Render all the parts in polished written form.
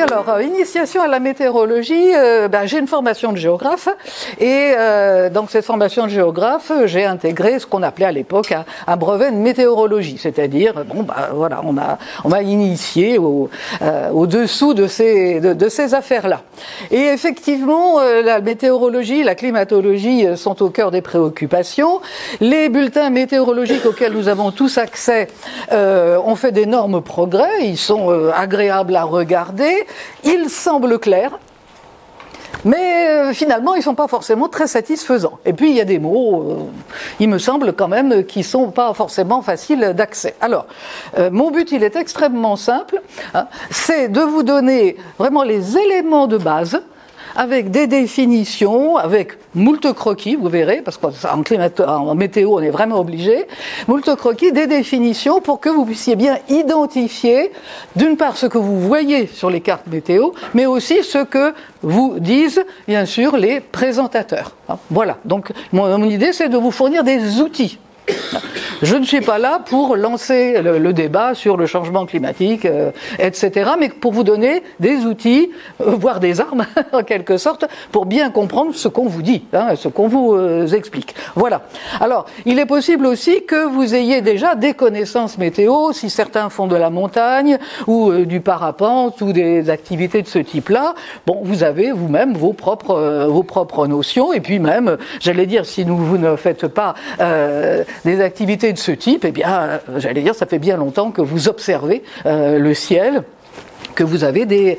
alors, initiation à la météorologie, j'ai une formation de géographe et donc cette formation de géographe, j'ai intégré ce qu'on appelait à l'époque un brevet de météorologie, c'est-à-dire voilà, on m'a initié au-dessous de ces affaires-là. Et effectivement, la météorologie, la climatologie sont au cœur des préoccupations. Les bulletins météorologiques auxquels nous avons tous accès ont fait d'énormes progrès, ils sont agréables à regarder, ils semblent clairs, mais finalement ils ne sont pas forcément très satisfaisants. Et puis il y a des mots, il me semble quand même, qui ne sont pas forcément faciles d'accès. Alors, mon but il est extrêmement simple, c'est de vous donner vraiment les éléments de base, avec des définitions, avec moult croquis, vous verrez, parce qu'en météo, on est vraiment obligé, moult croquis, des définitions pour que vous puissiez bien identifier, d'une part, ce que vous voyez sur les cartes météo, mais aussi ce que vous disent, bien sûr, les présentateurs. Voilà. Donc, mon idée, c'est de vous fournir des outils. Je ne suis pas là pour lancer le débat sur le changement climatique, etc., mais pour vous donner des outils, voire des armes, en quelque sorte, pour bien comprendre ce qu'on vous dit, ce qu'on vous explique. Voilà. Alors, il est possible aussi que vous ayez déjà des connaissances météo, si certains font de la montagne, ou du parapente, ou des activités de ce type-là. Bon, vous avez vous-même vos propres notions, et puis même, j'allais dire, si vous ne faites pas des activités de ce type, eh bien, j'allais dire, ça fait bien longtemps que vous observez le ciel, que vous avez des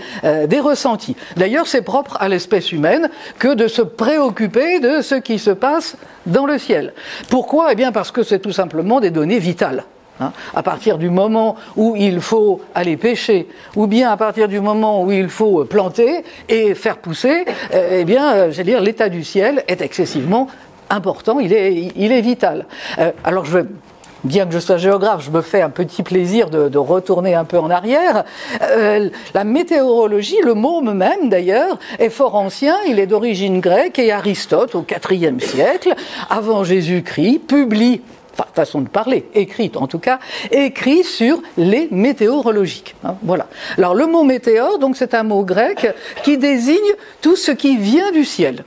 ressentis. D'ailleurs, c'est propre à l'espèce humaine que de se préoccuper de ce qui se passe dans le ciel. Pourquoi ? Eh bien, parce que c'est tout simplement des données vitales. À partir du moment où il faut aller pêcher, ou bien à partir du moment où il faut planter et faire pousser, eh bien, j'allais dire, l'état du ciel est excessivement important, il est vital. Alors bien que je sois géographe, je me fais un petit plaisir de retourner un peu en arrière. La météorologie, le mot même d'ailleurs, est fort ancien, il est d'origine grecque et Aristote, au IVe siècle, avant Jésus-Christ, publie, façon de parler, écrite en tout cas, écrit sur les météorologiques. Voilà. Alors le mot météore, donc c'est un mot grec qui désigne tout ce qui vient du ciel.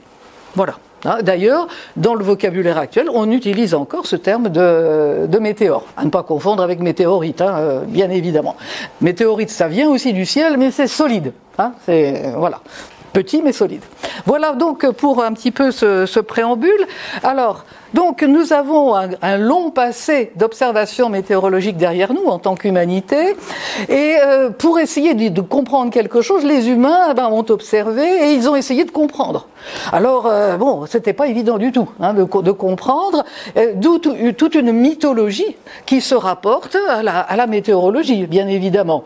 Voilà. D'ailleurs, dans le vocabulaire actuel, on utilise encore ce terme de météore, à ne pas confondre avec météorite, bien évidemment. Météorite, ça vient aussi du ciel, mais c'est solide. Voilà. Petit mais solide. Voilà donc pour un petit peu ce préambule. Alors, donc nous avons un long passé d'observation météorologique derrière nous en tant qu'humanité, et pour essayer de comprendre quelque chose, les humains ont observé et ils ont essayé de comprendre. Alors c'était pas évident du tout de comprendre, d'où toute une mythologie qui se rapporte à la météorologie, bien évidemment.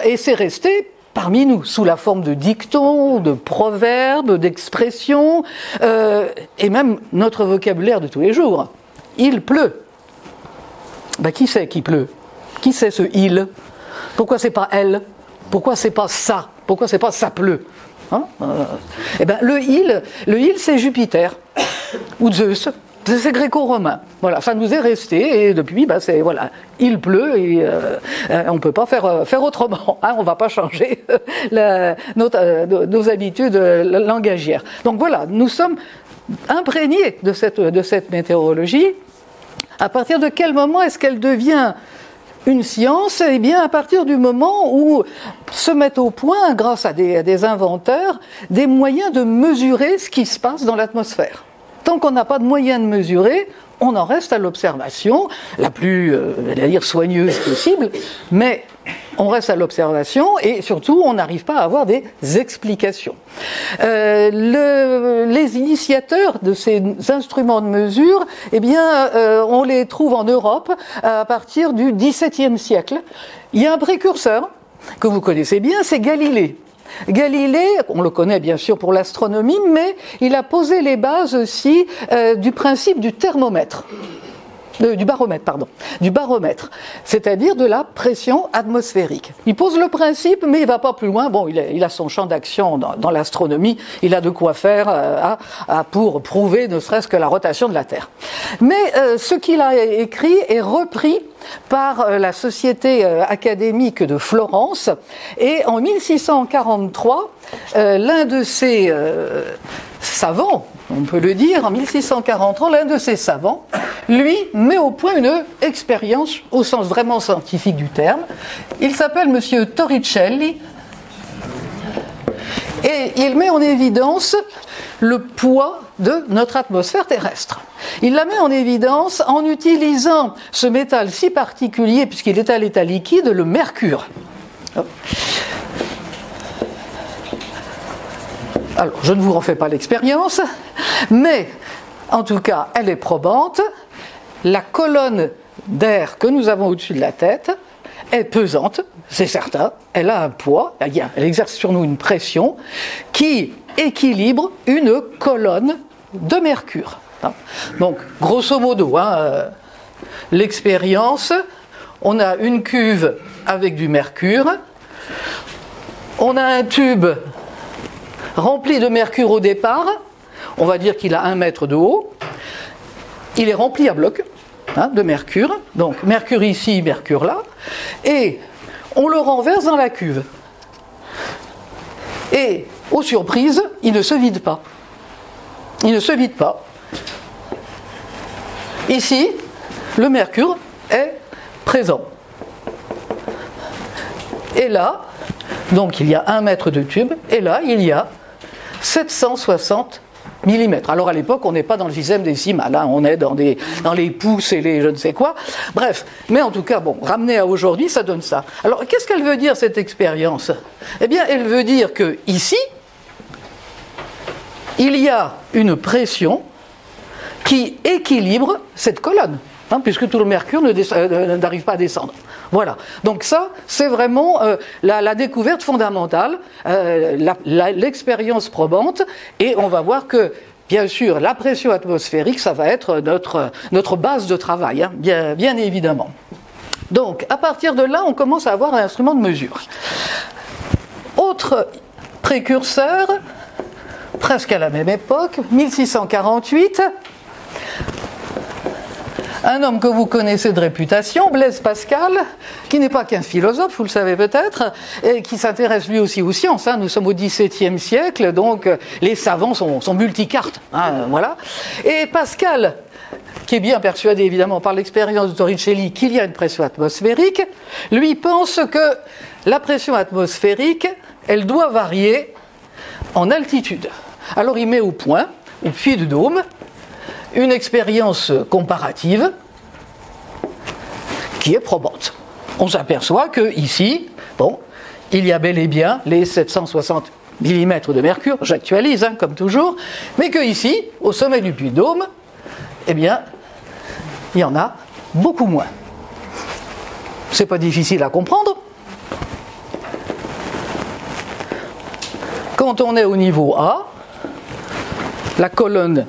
Et c'est resté parmi nous, sous la forme de dictons, de proverbes, d'expressions, et même notre vocabulaire de tous les jours. Il pleut. Qui c'est qui pleut ? Qui c'est ce il ? Pourquoi c'est pas elle ? Pourquoi c'est pas ça ? Pourquoi c'est pas ça pleut ? Le il c'est Jupiter, ou Zeus. C'est gréco-romain. Voilà, ça nous est resté et depuis, c'est voilà, il pleut et on peut pas faire autrement. On va pas changer nos habitudes langagières. Donc voilà, nous sommes imprégnés de cette météorologie. À partir de quel moment est-ce qu'elle devient une science ? Eh bien, à partir du moment où se mettent au point, grâce à des inventeurs, des moyens de mesurer ce qui se passe dans l'atmosphère. Tant qu'on n'a pas de moyens de mesurer, on en reste à l'observation, la plus, soigneuse possible, mais on reste à l'observation et surtout, on n'arrive pas à avoir des explications. Les initiateurs de ces instruments de mesure, on les trouve en Europe à partir du XVIIe siècle. Il y a un précurseur que vous connaissez bien, c'est Galilée. Galilée, on le connaît bien sûr pour l'astronomie, mais il a posé les bases aussi du principe du thermomètre. du baromètre, c'est-à-dire de la pression atmosphérique. Il pose le principe, mais il ne va pas plus loin. Bon, il a son champ d'action dans l'astronomie, il a de quoi faire pour prouver ne serait-ce que la rotation de la Terre. Mais ce qu'il a écrit est repris par la Société académique de Florence, et en 1643, l'un de ses savants, on peut le dire, en 1643, l'un de ces savants, lui, met au point une expérience au sens vraiment scientifique du terme. Il s'appelle Monsieur Torricelli, et il met en évidence le poids de notre atmosphère terrestre. Il la met en évidence en utilisant ce métal si particulier, puisqu'il est à l'état liquide, le mercure. Alors, je ne vous refais pas l'expérience, mais en tout cas, elle est probante. La colonne d'air que nous avons au-dessus de la tête est pesante, c'est certain. Elle a un poids, elle exerce sur nous une pression qui équilibre une colonne de mercure. Donc, grosso modo, l'expérience, on a une cuve avec du mercure, on a un tube rempli de mercure au départ, on va dire qu'il a 1 mètre de haut, il est rempli à bloc de mercure, donc mercure ici, mercure là, et on le renverse dans la cuve. Et, aux surprises, il ne se vide pas. Il ne se vide pas. Ici, le mercure est présent. Et là, donc il y a 1 mètre de tube, et là, il y a 760 mm. Alors à l'époque, on n'est pas dans le système décimal, on est dans les pouces et les je ne sais quoi. Bref, mais en tout cas, bon, ramené à aujourd'hui, ça donne ça. Alors qu'est-ce qu'elle veut dire, cette expérience? Eh bien, elle veut dire que ici, il y a une pression qui équilibre cette colonne, puisque tout le mercure n'arrive pas à descendre. Voilà. Donc ça, c'est vraiment la découverte fondamentale, l'expérience probante, et on va voir que, bien sûr, la pression atmosphérique, ça va être notre base de travail, bien évidemment. Donc, à partir de là, on commence à avoir un instrument de mesure. Autre précurseur, presque à la même époque, 1648, un homme que vous connaissez de réputation, Blaise Pascal, qui n'est pas qu'un philosophe, vous le savez peut-être, et qui s'intéresse lui aussi aux sciences. Nous sommes au XVIIe siècle, donc les savants sont multicartes. Voilà. Et Pascal, qui est bien persuadé évidemment par l'expérience de Torricelli qu'il y a une pression atmosphérique, lui pense que la pression atmosphérique, elle doit varier en altitude. Alors il met au point, au Puy-de-Dôme, une expérience comparative qui est probante. On s'aperçoit qu'ici, il y a bel et bien les 760 mm de mercure, j'actualise comme toujours, mais qu'ici, au sommet du Puy-de-Dôme, eh bien, il y en a beaucoup moins. C'est pas difficile à comprendre. Quand on est au niveau A, la colonne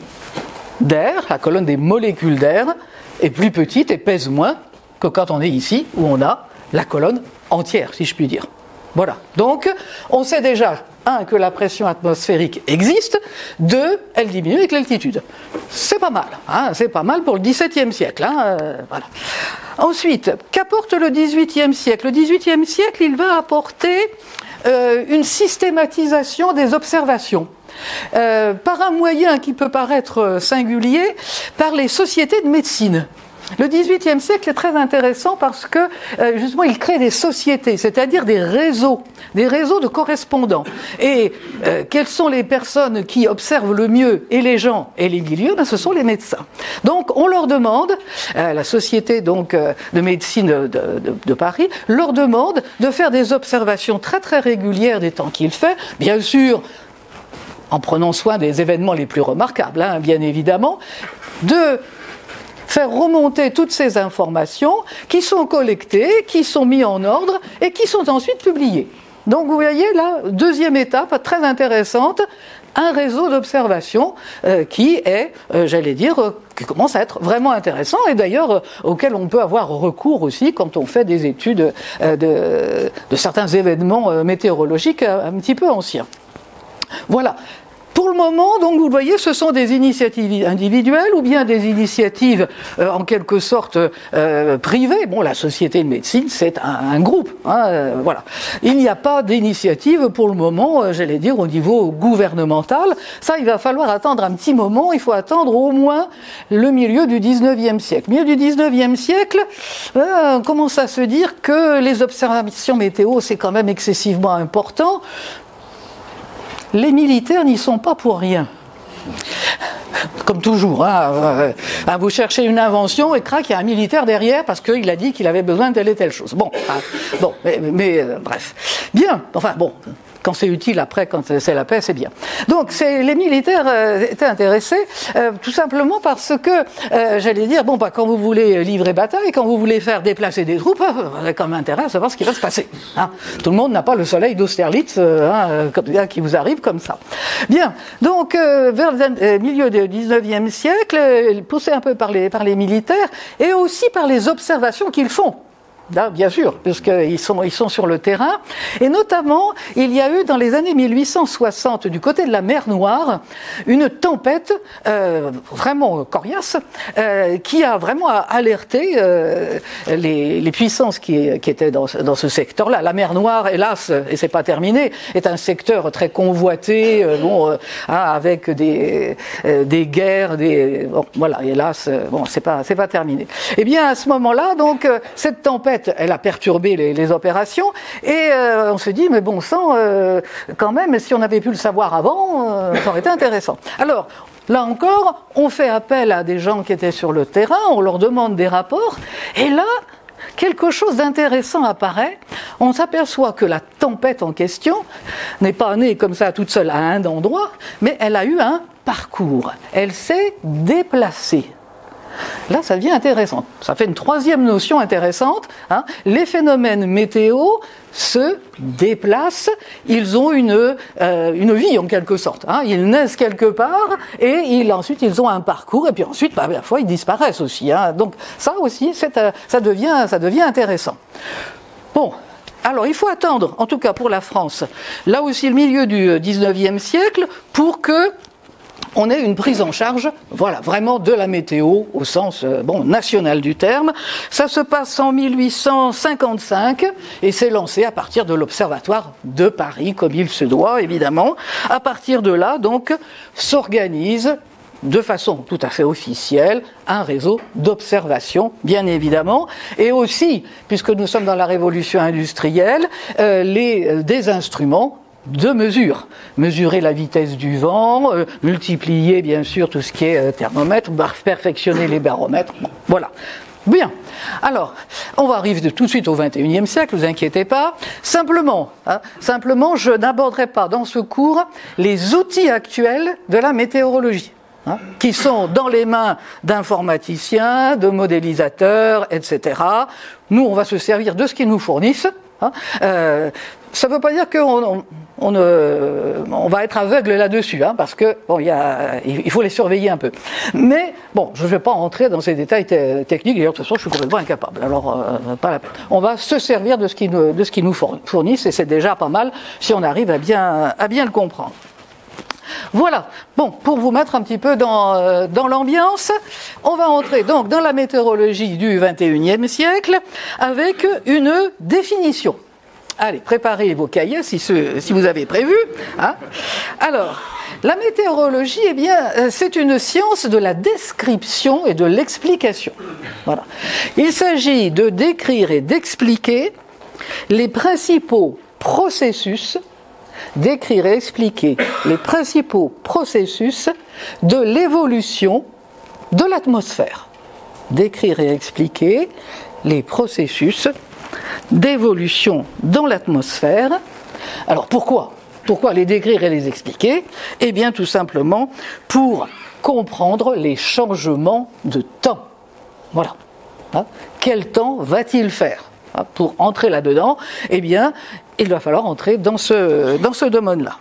d'air, la colonne des molécules d'air, est plus petite et pèse moins que quand on est ici, où on a la colonne entière, si je puis dire. Voilà. Donc, on sait déjà, 1, que la pression atmosphérique existe, 2, elle diminue avec l'altitude. C'est pas mal, c'est pas mal pour le XVIIe siècle. Voilà. Ensuite, qu'apporte le XVIIIe siècle? Le XVIIIe siècle, il va apporter une systématisation des observations. Par un moyen qui peut paraître singulier, par les sociétés de médecine. Le XVIIIe siècle est très intéressant parce que, justement, il crée des sociétés, c'est-à-dire des réseaux de correspondants. Et quelles sont les personnes qui observent le mieux et les gens et les milieux? Ce sont les médecins. Donc, on leur demande, la société donc de médecine de Paris leur demande de faire des observations très très régulières des temps qu'il fait, bien sûr, en prenant soin des événements les plus remarquables, bien évidemment, de faire remonter toutes ces informations qui sont collectées, qui sont mises en ordre et qui sont ensuite publiées. Donc vous voyez là, deuxième étape très intéressante, un réseau d'observation qui est, j'allais dire, qui commence à être vraiment intéressant et d'ailleurs auquel on peut avoir recours aussi quand on fait des études de certains événements météorologiques un petit peu anciens. Voilà. Pour le moment, donc, vous le voyez, ce sont des initiatives individuelles ou bien des initiatives en quelque sorte privées. Bon, la Société de médecine, c'est un groupe. Voilà. Il n'y a pas d'initiative pour le moment, j'allais dire, au niveau gouvernemental. Ça, il va falloir attendre un petit moment. Il faut attendre au moins le milieu du 19e siècle. Milieu du 19e siècle, on commence à se dire que les observations météo, c'est quand même excessivement important. Les militaires n'y sont pas pour rien. Comme toujours, vous cherchez une invention et crac, il y a un militaire derrière parce qu'il a dit qu'il avait besoin de telle et telle chose. Bon, bref. Bien, enfin bon. Quand c'est utile, après, quand c'est la paix, c'est bien. Donc, les militaires étaient intéressés, tout simplement parce que, j'allais dire, quand vous voulez livrer bataille, quand vous voulez faire déplacer des troupes, vous avez quand même intérêt à savoir ce qui va se passer. Tout le monde n'a pas le soleil d'Austerlitz qui vous arrive comme ça. Bien, donc, vers le milieu du 19e siècle, poussé un peu par les militaires, et aussi par les observations qu'ils font. Là, bien sûr, puisqu'ils sont sur le terrain. Et notamment, il y a eu dans les années 1860, du côté de la mer Noire, une tempête vraiment coriace qui a vraiment alerté les puissances qui étaient dans ce secteur-là. La mer Noire, hélas, et c'est pas terminé, est un secteur très convoité, avec des guerres, voilà, hélas, c'est pas terminé. Eh bien, à ce moment-là, donc, cette tempête, elle a perturbé les opérations et on se dit mais bon sang, quand même, si on avait pu le savoir avant, ça aurait été intéressant. Alors, là encore, on fait appel à des gens qui étaient sur le terrain, on leur demande des rapports et là, quelque chose d'intéressant apparaît. On s'aperçoit que la tempête en question n'est pas née comme ça toute seule à un endroit, mais elle a eu un parcours. Elle s'est déplacée. Là, ça devient intéressant. Ça fait une troisième notion intéressante. Les phénomènes météo se déplacent. Ils ont une vie en quelque sorte. Ils naissent quelque part et ensuite ils ont un parcours et puis ensuite, parfois, ils disparaissent aussi. Donc ça aussi, ça devient intéressant. Bon. Alors, il faut attendre, en tout cas pour la France, là aussi le milieu du 19e siècle, pour que on ait une prise en charge, voilà, vraiment de la météo au sens national du terme. Ça se passe en 1855 et c'est lancé à partir de l'Observatoire de Paris, comme il se doit évidemment. À partir de là, donc, s'organise de façon tout à fait officielle un réseau d'observation, bien évidemment, et aussi, puisque nous sommes dans la révolution industrielle, des instruments de mesure. Mesurer la vitesse du vent, multiplier bien sûr tout ce qui est thermomètre, perfectionner les baromètres, voilà. Bien, alors, on va arriver tout de suite au XXIe siècle, ne vous inquiétez pas. Simplement, je n'aborderai pas dans ce cours les outils actuels de la météorologie, qui sont dans les mains d'informaticiens, de modélisateurs, etc. Nous, on va se servir de ce qu'ils nous fournissent. Ça ne veut pas dire qu'on va être aveugle là-dessus, parce que il faut les surveiller un peu. Mais bon, je ne vais pas entrer dans ces détails techniques. D'ailleurs, de toute façon, je suis complètement incapable. Alors, pas la peine. On va se servir de ce qu'ils nous fournissent, et c'est déjà pas mal si on arrive à bien le comprendre. Voilà, bon, pour vous mettre un petit peu dans l'ambiance, on va entrer donc dans la météorologie du XXIe siècle avec une définition. Allez, préparez vos cahiers si vous avez prévu. Alors, la météorologie, c'est une science de la description et de l'explication. Voilà. Il s'agit de décrire et d'expliquer les principaux processus, décrire et expliquer les principaux processus de l'évolution de l'atmosphère. Décrire et expliquer les processus d'évolution dans l'atmosphère. Alors pourquoi les décrire et les expliquer? Eh bien tout simplement pour comprendre les changements de temps. Voilà. Quel temps va-t-il faire? Pour entrer là-dedans, eh bien il va falloir entrer dans ce domaine-là.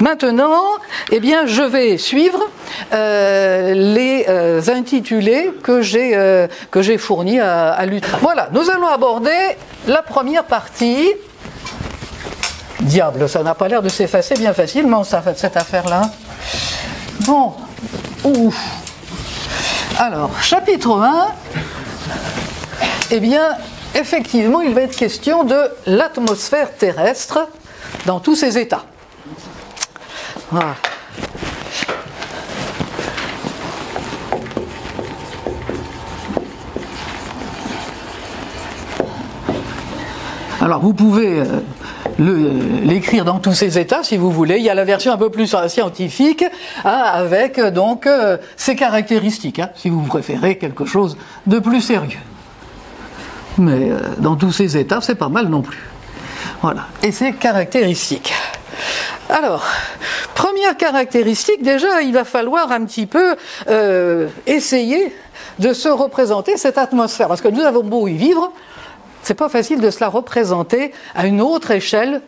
Maintenant, eh bien, je vais suivre les intitulés que j'ai fournis à l'UTRA. Voilà, nous allons aborder la première partie. Diable, ça n'a pas l'air de s'effacer bien facilement, ça, cette affaire-là. Bon, ouf. Alors, chapitre 1, eh bien, effectivement, il va être question de l'atmosphère terrestre dans tous ses états. Voilà. Alors, vous pouvez l'écrire dans tous ses états si vous voulez. Il y a la version un peu plus scientifique avec donc ses caractéristiques, si vous préférez quelque chose de plus sérieux. Mais dans tous ces états, c'est pas mal non plus. Voilà. Et ses caractéristiques. Alors, première caractéristique, déjà, il va falloir un petit peu essayer de se représenter cette atmosphère. Parce que nous avons beau y vivre, c'est pas facile de se la représenter à une autre échelle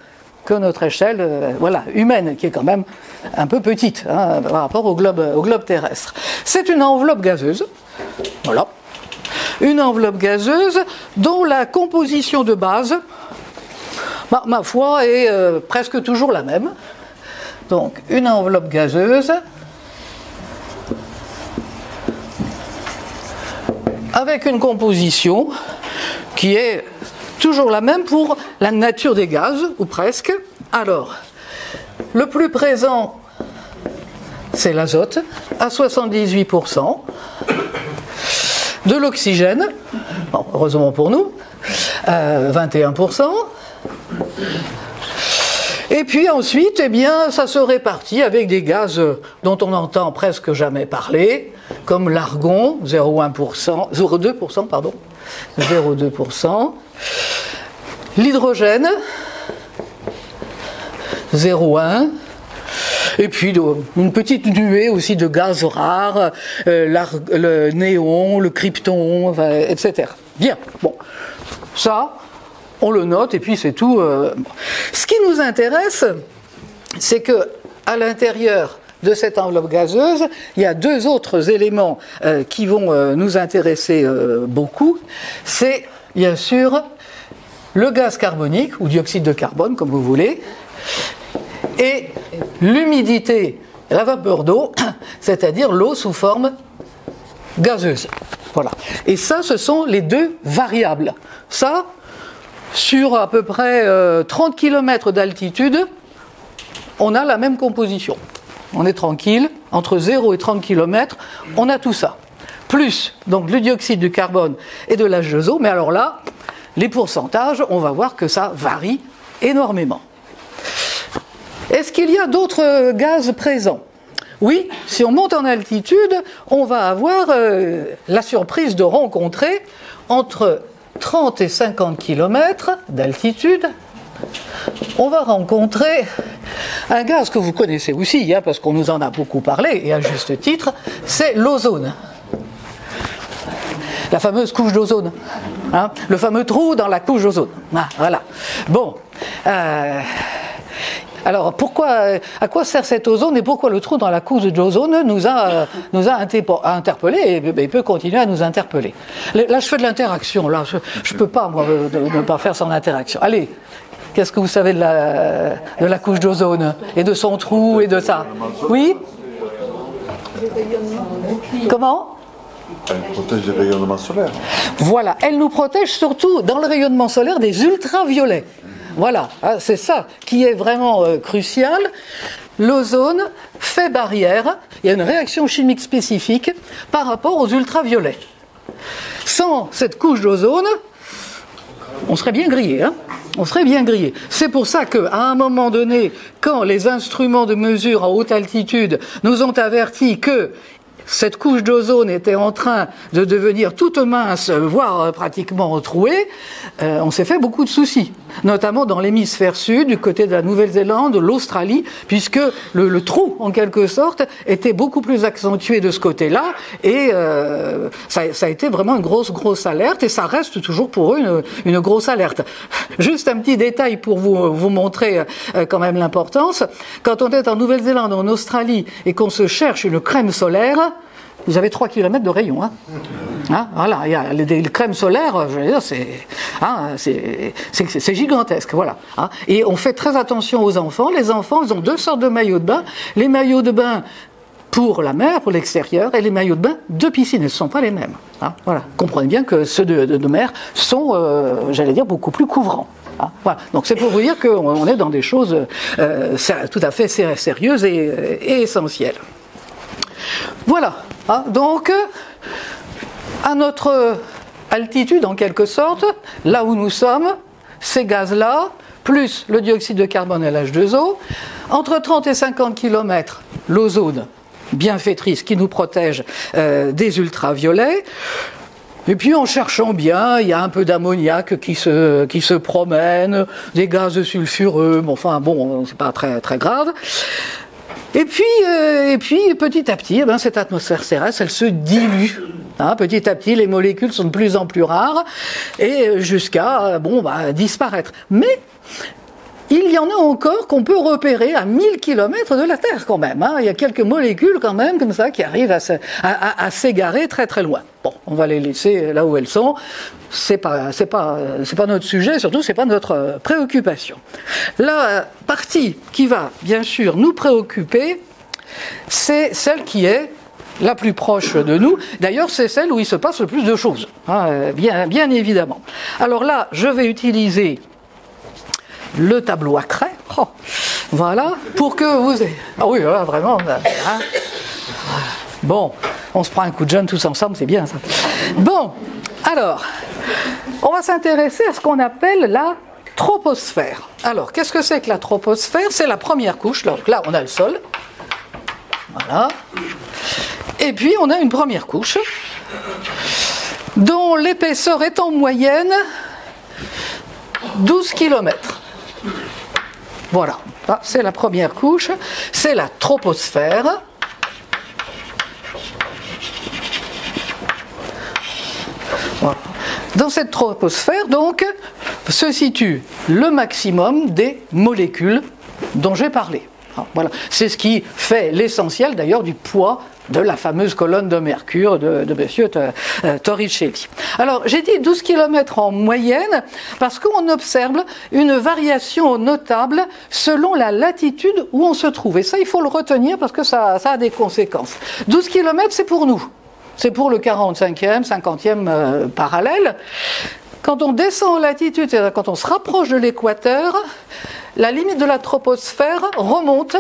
que notre échelle humaine, qui est quand même un peu petite par rapport au globe terrestre. C'est une enveloppe gazeuse. Voilà. Une enveloppe gazeuse dont la composition de base, ma foi, est presque toujours la même. Donc, une enveloppe gazeuse avec une composition qui est toujours la même pour la nature des gaz, ou presque. Alors, le plus présent, c'est l'azote, à 78%, de l'oxygène, bon, heureusement pour nous, 21%, et puis ensuite, eh bien, ça se répartit avec des gaz dont on n'entend presque jamais parler, comme l'argon, 0,2%, pardon, 0,2%, l'hydrogène, 0,1%, et puis une petite nuée aussi de gaz rares, le néon, le krypton, etc. Bien, bon, ça, on le note et puis c'est tout. Ce qui nous intéresse, c'est que à l'intérieur de cette enveloppe gazeuse, il y a deux autres éléments qui vont nous intéresser beaucoup. C'est bien sûr le gaz carbonique, ou dioxyde de carbone, comme vous voulez, et l'humidité, la vapeur d'eau, c'est-à-dire l'eau sous forme gazeuse. Voilà. Et ça, ce sont les deux variables. Ça, sur à peu près 30 km d'altitude, on a la même composition. On est tranquille, entre 0 et 30 km, on a tout ça. Plus donc le dioxyde de carbone et de l'H2O, mais alors là, les pourcentages, on va voir que ça varie énormément. Est-ce qu'il y a d'autres gaz présents ? Oui, si on monte en altitude, on va avoir la surprise de rencontrer entre 30 et 50 km d'altitude, on va rencontrer un gaz que vous connaissez aussi, parce qu'on nous en a beaucoup parlé, et à juste titre, c'est l'ozone. La fameuse couche d'ozone, le fameux trou dans la couche d'ozone. Voilà. Bon. Alors, à quoi sert cet ozone et pourquoi le trou dans la couche d'ozone nous a interpellés et il peut continuer à nous interpeller. Là, je fais de l'interaction. Là, je ne peux pas, moi, ne pas faire sans interaction. Allez, qu'est-ce que vous savez de la couche d'ozone et de son trou et de ça ? Oui ? Comment ? Elle protège des rayonnements solaires. Voilà, elle nous protège surtout dans le rayonnement solaire des ultraviolets. Voilà, c'est ça qui est vraiment crucial. L'ozone fait barrière, il y a une réaction chimique spécifique par rapport aux ultraviolets. Sans cette couche d'ozone, on serait bien grillé, on serait bien grillé. C'est pour ça qu'à un moment donné, quand les instruments de mesure à haute altitude nous ont averti que cette couche d'ozone était en train de devenir toute mince, voire pratiquement trouée, on s'est fait beaucoup de soucis, notamment dans l'hémisphère sud, du côté de la Nouvelle-Zélande, l'Australie, puisque le trou, en quelque sorte, était beaucoup plus accentué de ce côté-là, et ça a été vraiment une grosse alerte, et ça reste toujours pour eux une grosse alerte. Juste un petit détail pour vous montrer quand même l'importance. Quand on est en Nouvelle-Zélande, en Australie, et qu'on se cherche une crème solaire, vous avez 3 km de rayon. Voilà, il y a les crèmes solaires, je veux dire, c'est gigantesque. Voilà. Et on fait très attention aux enfants. Les enfants, ils ont 2 sortes de maillots de bain. Les maillots de bain pour la mer, pour l'extérieur, et les maillots de bain de piscine. Ils ne sont pas les mêmes. Voilà. Comprenez bien que ceux de mer sont, j'allais dire, beaucoup plus couvrants. Voilà. Donc c'est pour vous dire qu'on est dans des choses tout à fait sérieuses et essentielles. Voilà. Donc, à notre altitude, en quelque sorte, là où nous sommes, ces gaz-là, plus le dioxyde de carbone et l'H2O, entre 30 et 50 km, l'ozone bienfaitrice qui nous protège des ultraviolets. Et puis en cherchant bien, il y a un peu d'ammoniac qui se promène, des gaz sulfureux, c'est pas très grave. Et puis petit à petit, cette atmosphère terrestre, elle se dilue. Petit à petit, les molécules sont de plus en plus rares et jusqu'à disparaître. Mais il y en a encore qu'on peut repérer à 1000 km de la Terre quand même. Il y a quelques molécules quand même comme ça qui arrivent à s'égarer très loin. Bon, on va les laisser là où elles sont. C'est pas notre sujet, surtout c'est pas notre préoccupation. La partie qui va bien sûr nous préoccuper, c'est celle qui est la plus proche de nous. D'ailleurs, c'est celle où il se passe le plus de choses, bien évidemment. Alors là, je vais utiliser le tableau à craie, voilà, pour que vous ayez... Ah oui, là, vraiment... Bon, on se prend un coup de jeune tous ensemble, c'est bien ça. Bon, alors, on va s'intéresser à ce qu'on appelle la troposphère. Alors, qu'est-ce que c'est que la troposphère? C'est la première couche, donc là, on a le sol, voilà, et puis on a une première couche, dont l'épaisseur est en moyenne 12 km. Voilà, c'est la première couche, c'est la troposphère. Voilà. Dans cette troposphère, donc, se situe le maximum des molécules dont j'ai parlé. Voilà. C'est ce qui fait l'essentiel d'ailleurs du poids de la fameuse colonne de mercure de M. Torricelli. Alors, j'ai dit 12 km en moyenne parce qu'on observe une variation notable selon la latitude où on se trouve. Et ça, il faut le retenir parce que ça a des conséquences. 12 km, c'est pour nous. C'est pour le 45e, 50e parallèle. Quand on descend en latitude, c'est-à-dire quand on se rapproche de l'équateur, la limite de la troposphère remonte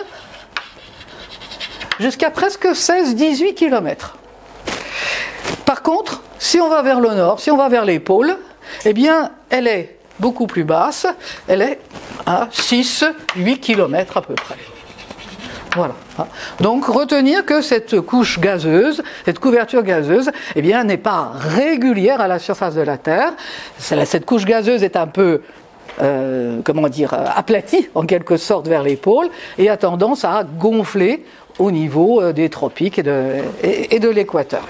jusqu'à presque 16-18 km. Par contre, si on va vers le nord, si on va vers les pôles, eh bien, elle est beaucoup plus basse, elle est à 6-8 km à peu près. Voilà. Donc, retenir que cette couche gazeuse, cette couverture gazeuse, eh bien, n'est pas régulière à la surface de la Terre. Cette couche gazeuse est un peu aplatie, en quelque sorte, vers les pôles, et a tendance à gonfler au niveau des tropiques et de l'équateur.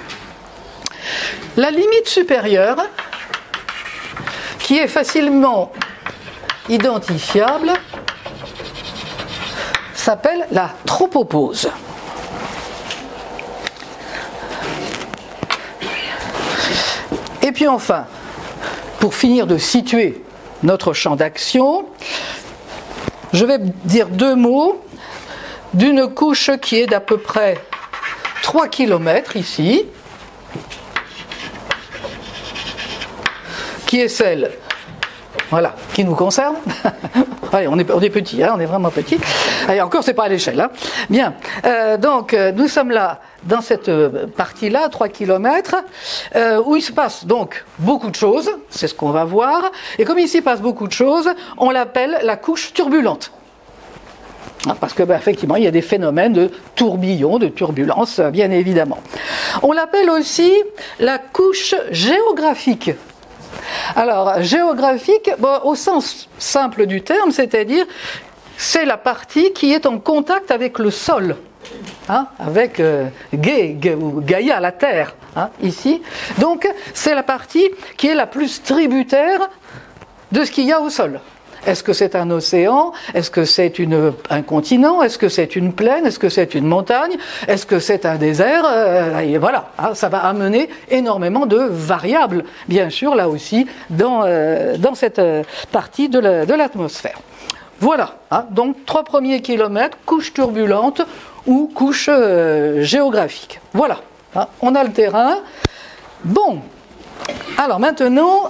La limite supérieure, qui est facilement identifiable, s'appelle la tropopause. Et puis enfin, pour finir de situer notre champ d'action, je vais dire 2 mots d'une couche qui est d'à peu près 3 km ici, qui est celle, voilà, qui nous concerne. Allez, on est petit, on est vraiment petit. Allez, encore, c'est pas à l'échelle. Bien, donc nous sommes là dans cette partie-là, 3 km, où il se passe donc beaucoup de choses, c'est ce qu'on va voir. Et comme il s'y passe beaucoup de choses, on l'appelle la couche turbulente. Parce que, effectivement, il y a des phénomènes de tourbillon, de turbulence, bien évidemment. On l'appelle aussi la couche géographique. Alors, géographique, au sens simple du terme, c'est-à-dire, c'est la partie qui est en contact avec le sol. Avec Gaïa, la Terre, ici. Donc, c'est la partie qui est la plus tributaire de ce qu'il y a au sol. Est-ce que c'est un océan? Est-ce que c'est un continent? Est-ce que c'est une plaine? Est-ce que c'est une montagne? Est-ce que c'est un désert? Et voilà, ça va amener énormément de variables, bien sûr, là aussi, dans cette partie de l'atmosphère. Voilà, donc 3 premiers kilomètres, couche turbulente ou couche géographique. Voilà, on a le terrain. Bon, alors maintenant,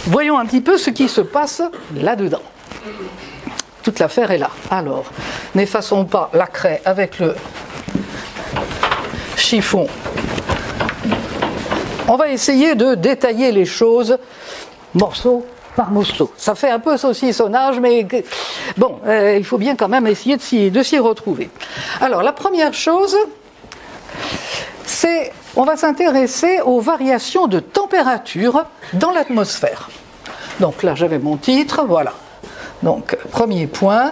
voyons un petit peu ce qui se passe là-dedans. Toute l'affaire est là. Alors, n'effaçons pas la craie avec le chiffon. On va essayer de détailler les choses morceau par morceau. Ça fait un peu saucissonnage, mais bon, il faut bien quand même essayer de s'y retrouver. Alors, la première chose, c'est on va s'intéresser aux variations de température dans l'atmosphère. Donc là, j'avais mon titre, voilà. Donc, premier point,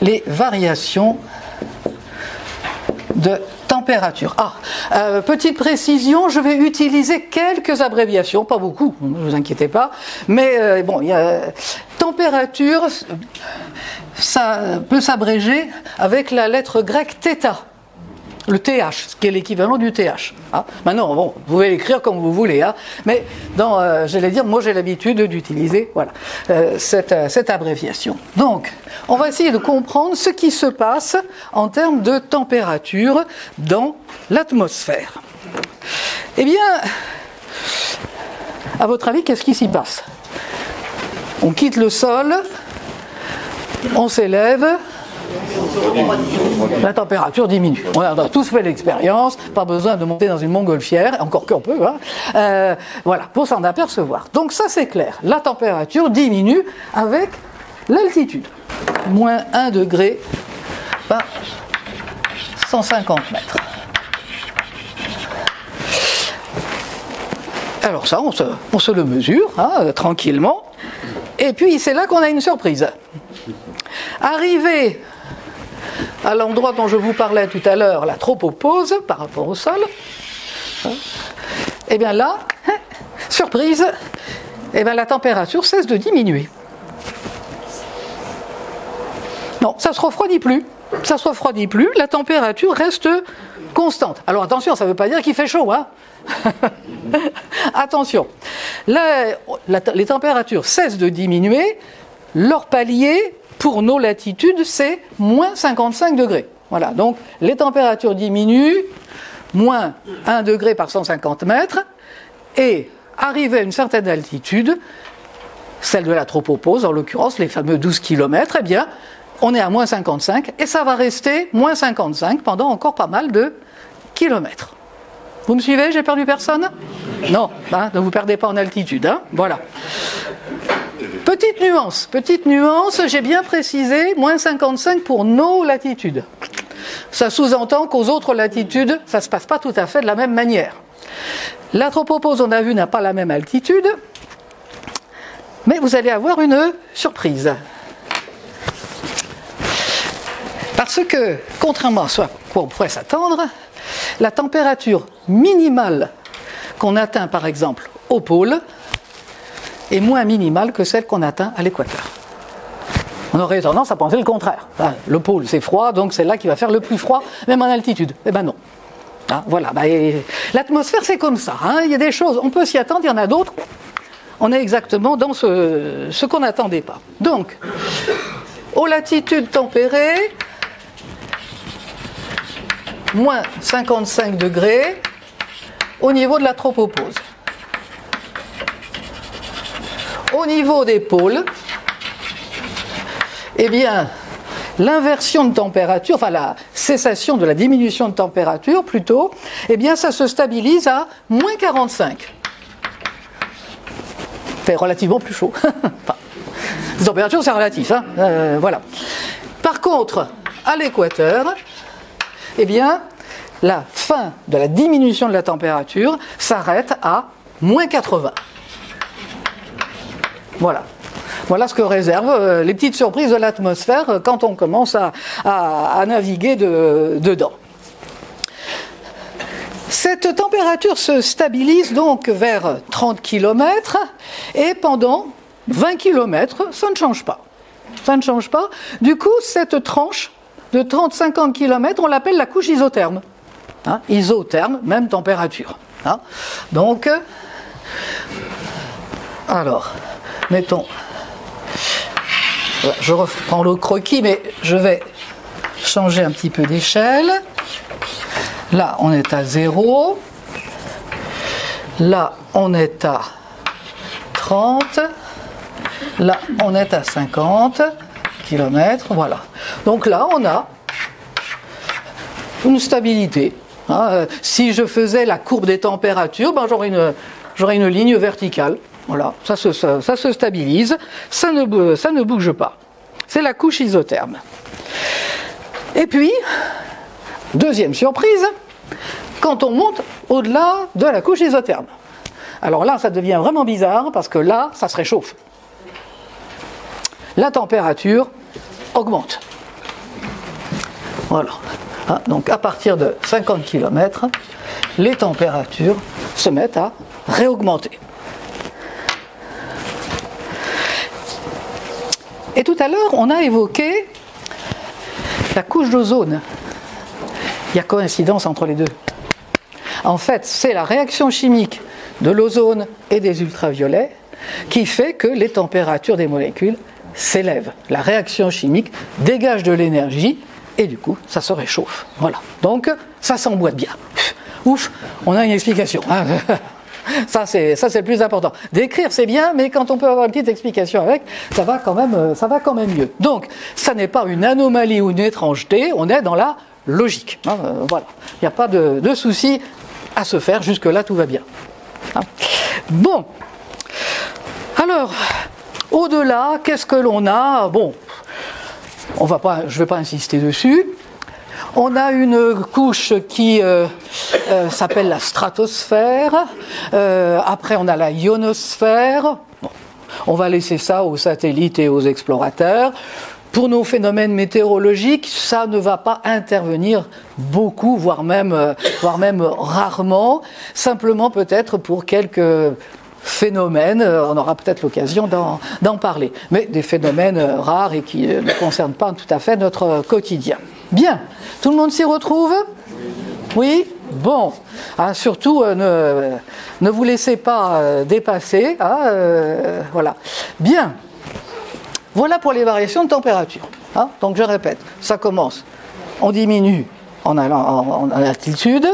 les variations de température. Petite précision, je vais utiliser quelques abréviations, pas beaucoup, ne vous inquiétez pas, mais bon, il y a température, ça peut s'abréger avec la lettre grecque θ. Le TH, ce qui est l'équivalent du TH. Maintenant, bon, vous pouvez l'écrire comme vous voulez, mais j'allais dire, moi j'ai l'habitude d'utiliser cette abréviation. Donc, on va essayer de comprendre ce qui se passe en termes de température dans l'atmosphère. Eh bien, à votre avis, qu'est-ce qui s'y passe? On quitte le sol, on s'élève, la température diminue. On a tous fait l'expérience, pas besoin de monter dans une montgolfière, encore qu'on peut, voilà, pour s'en apercevoir. Donc ça c'est clair, la température diminue avec l'altitude. Moins 1 degré par 150 mètres. Alors ça, on se le mesure, tranquillement, et puis c'est là qu'on a une surprise. Arrivé à l'endroit dont je vous parlais tout à l'heure, la tropopause par rapport au sol, et bien là, surprise, et bien la température cesse de diminuer. Non, ça ne se refroidit plus. Ça se refroidit plus, la température reste constante. Alors attention, ça ne veut pas dire qu'il fait chaud, Attention, les températures cessent de diminuer, leur palier pour nos latitudes, c'est moins 55 degrés. Voilà, donc les températures diminuent, moins 1 degré par 150 mètres, et arrivé à une certaine altitude, celle de la tropopause, en l'occurrence les fameux 12 km, eh bien, on est à moins 55, et ça va rester moins 55 pendant encore pas mal de kilomètres. Vous me suivez? J'ai perdu personne? Non, ne vous perdez pas en altitude, voilà. Petite nuance, j'ai bien précisé, moins 55 pour nos latitudes. Ça sous-entend qu'aux autres latitudes, ça ne se passe pas tout à fait de la même manière. La tropopause, on a vu, n'a pas la même altitude, mais vous allez avoir une surprise. Parce que, contrairement à ce à quoi on pourrait s'attendre, la température minimale qu'on atteint par exemple au pôle est moins minimale que celle qu'on atteint à l'équateur. On aurait tendance à penser le contraire. Le pôle c'est froid, donc c'est là qu'il va faire le plus froid, même en altitude. Eh ben non. Voilà, l'atmosphère c'est comme ça. Il y a des choses, on peut s'y attendre, il y en a d'autres. On est exactement dans ce qu'on n'attendait pas. Donc, aux latitudes tempérées, moins 55 degrés au niveau de la tropopause. Au niveau des pôles, eh bien, l'inversion de température, enfin la cessation de la diminution de température plutôt, eh bien ça se stabilise à moins 45. C'est relativement plus chaud. Enfin, la température c'est relatif, voilà. Par contre, à l'équateur, eh bien, la fin de la diminution de la température s'arrête à moins 80. Voilà. Voilà ce que réservent les petites surprises de l'atmosphère quand on commence à naviguer dedans. Cette température se stabilise donc vers 30 km et pendant 20 km, ça ne change pas. Ça ne change pas. Du coup, cette tranche de 30-50 km, on l'appelle la couche isotherme. Hein, isotherme, même température. Hein. Donc, alors, mettons, je reprends le croquis, mais je vais changer un petit peu d'échelle. Là, on est à 0. Là, on est à 30. Là, on est à 50 km. Voilà. Donc là, on a une stabilité. Hein. Si je faisais la courbe des températures, ben, j'aurais une ligne verticale. Voilà. Ça se stabilise. Ça ne bouge pas. C'est la couche isotherme. Et puis, deuxième surprise, quand on monte au-delà de la couche isotherme. Alors là, ça devient vraiment bizarre parce que là, ça se réchauffe. La température augmente. Voilà. Ah, donc à partir de 50 km, les températures se mettent à réaugmenter. Et tout à l'heure, on a évoqué la couche d'ozone. Il y a coïncidence entre les deux. En fait, c'est la réaction chimique de l'ozone et des ultraviolets qui fait que les températures des molécules s'élèvent. La réaction chimique dégage de l'énergie et du coup, ça se réchauffe. Voilà. Donc, ça s'emboîte bien. Ouf, on a une explication. Ça, c'est le plus important. Décrire, c'est bien, mais quand on peut avoir une petite explication avec, ça va quand même mieux. Donc, ça n'est pas une anomalie ou une étrangeté, on est dans la logique. Voilà. Il n'y a pas de souci à se faire, jusque-là, tout va bien. Hein. Bon. Alors, au-delà, qu'est-ce que l'on a? Bon, je ne vais pas insister dessus. On a une couche qui s'appelle la stratosphère. Après, on a la ionosphère. Bon, on va laisser ça aux satellites et aux explorateurs. Pour nos phénomènes météorologiques, ça ne va pas intervenir beaucoup, voire même rarement. Simplement peut-être pour quelques phénomènes, on aura peut-être l'occasion d'en parler. Mais des phénomènes rares et qui ne concernent pas tout à fait notre quotidien. Bien, tout le monde s'y retrouve? Oui? Bon, hein, surtout ne vous laissez pas dépasser. Hein, voilà. Bien. Voilà pour les variations de température. Hein. Donc je répète, ça commence, on diminue en altitude,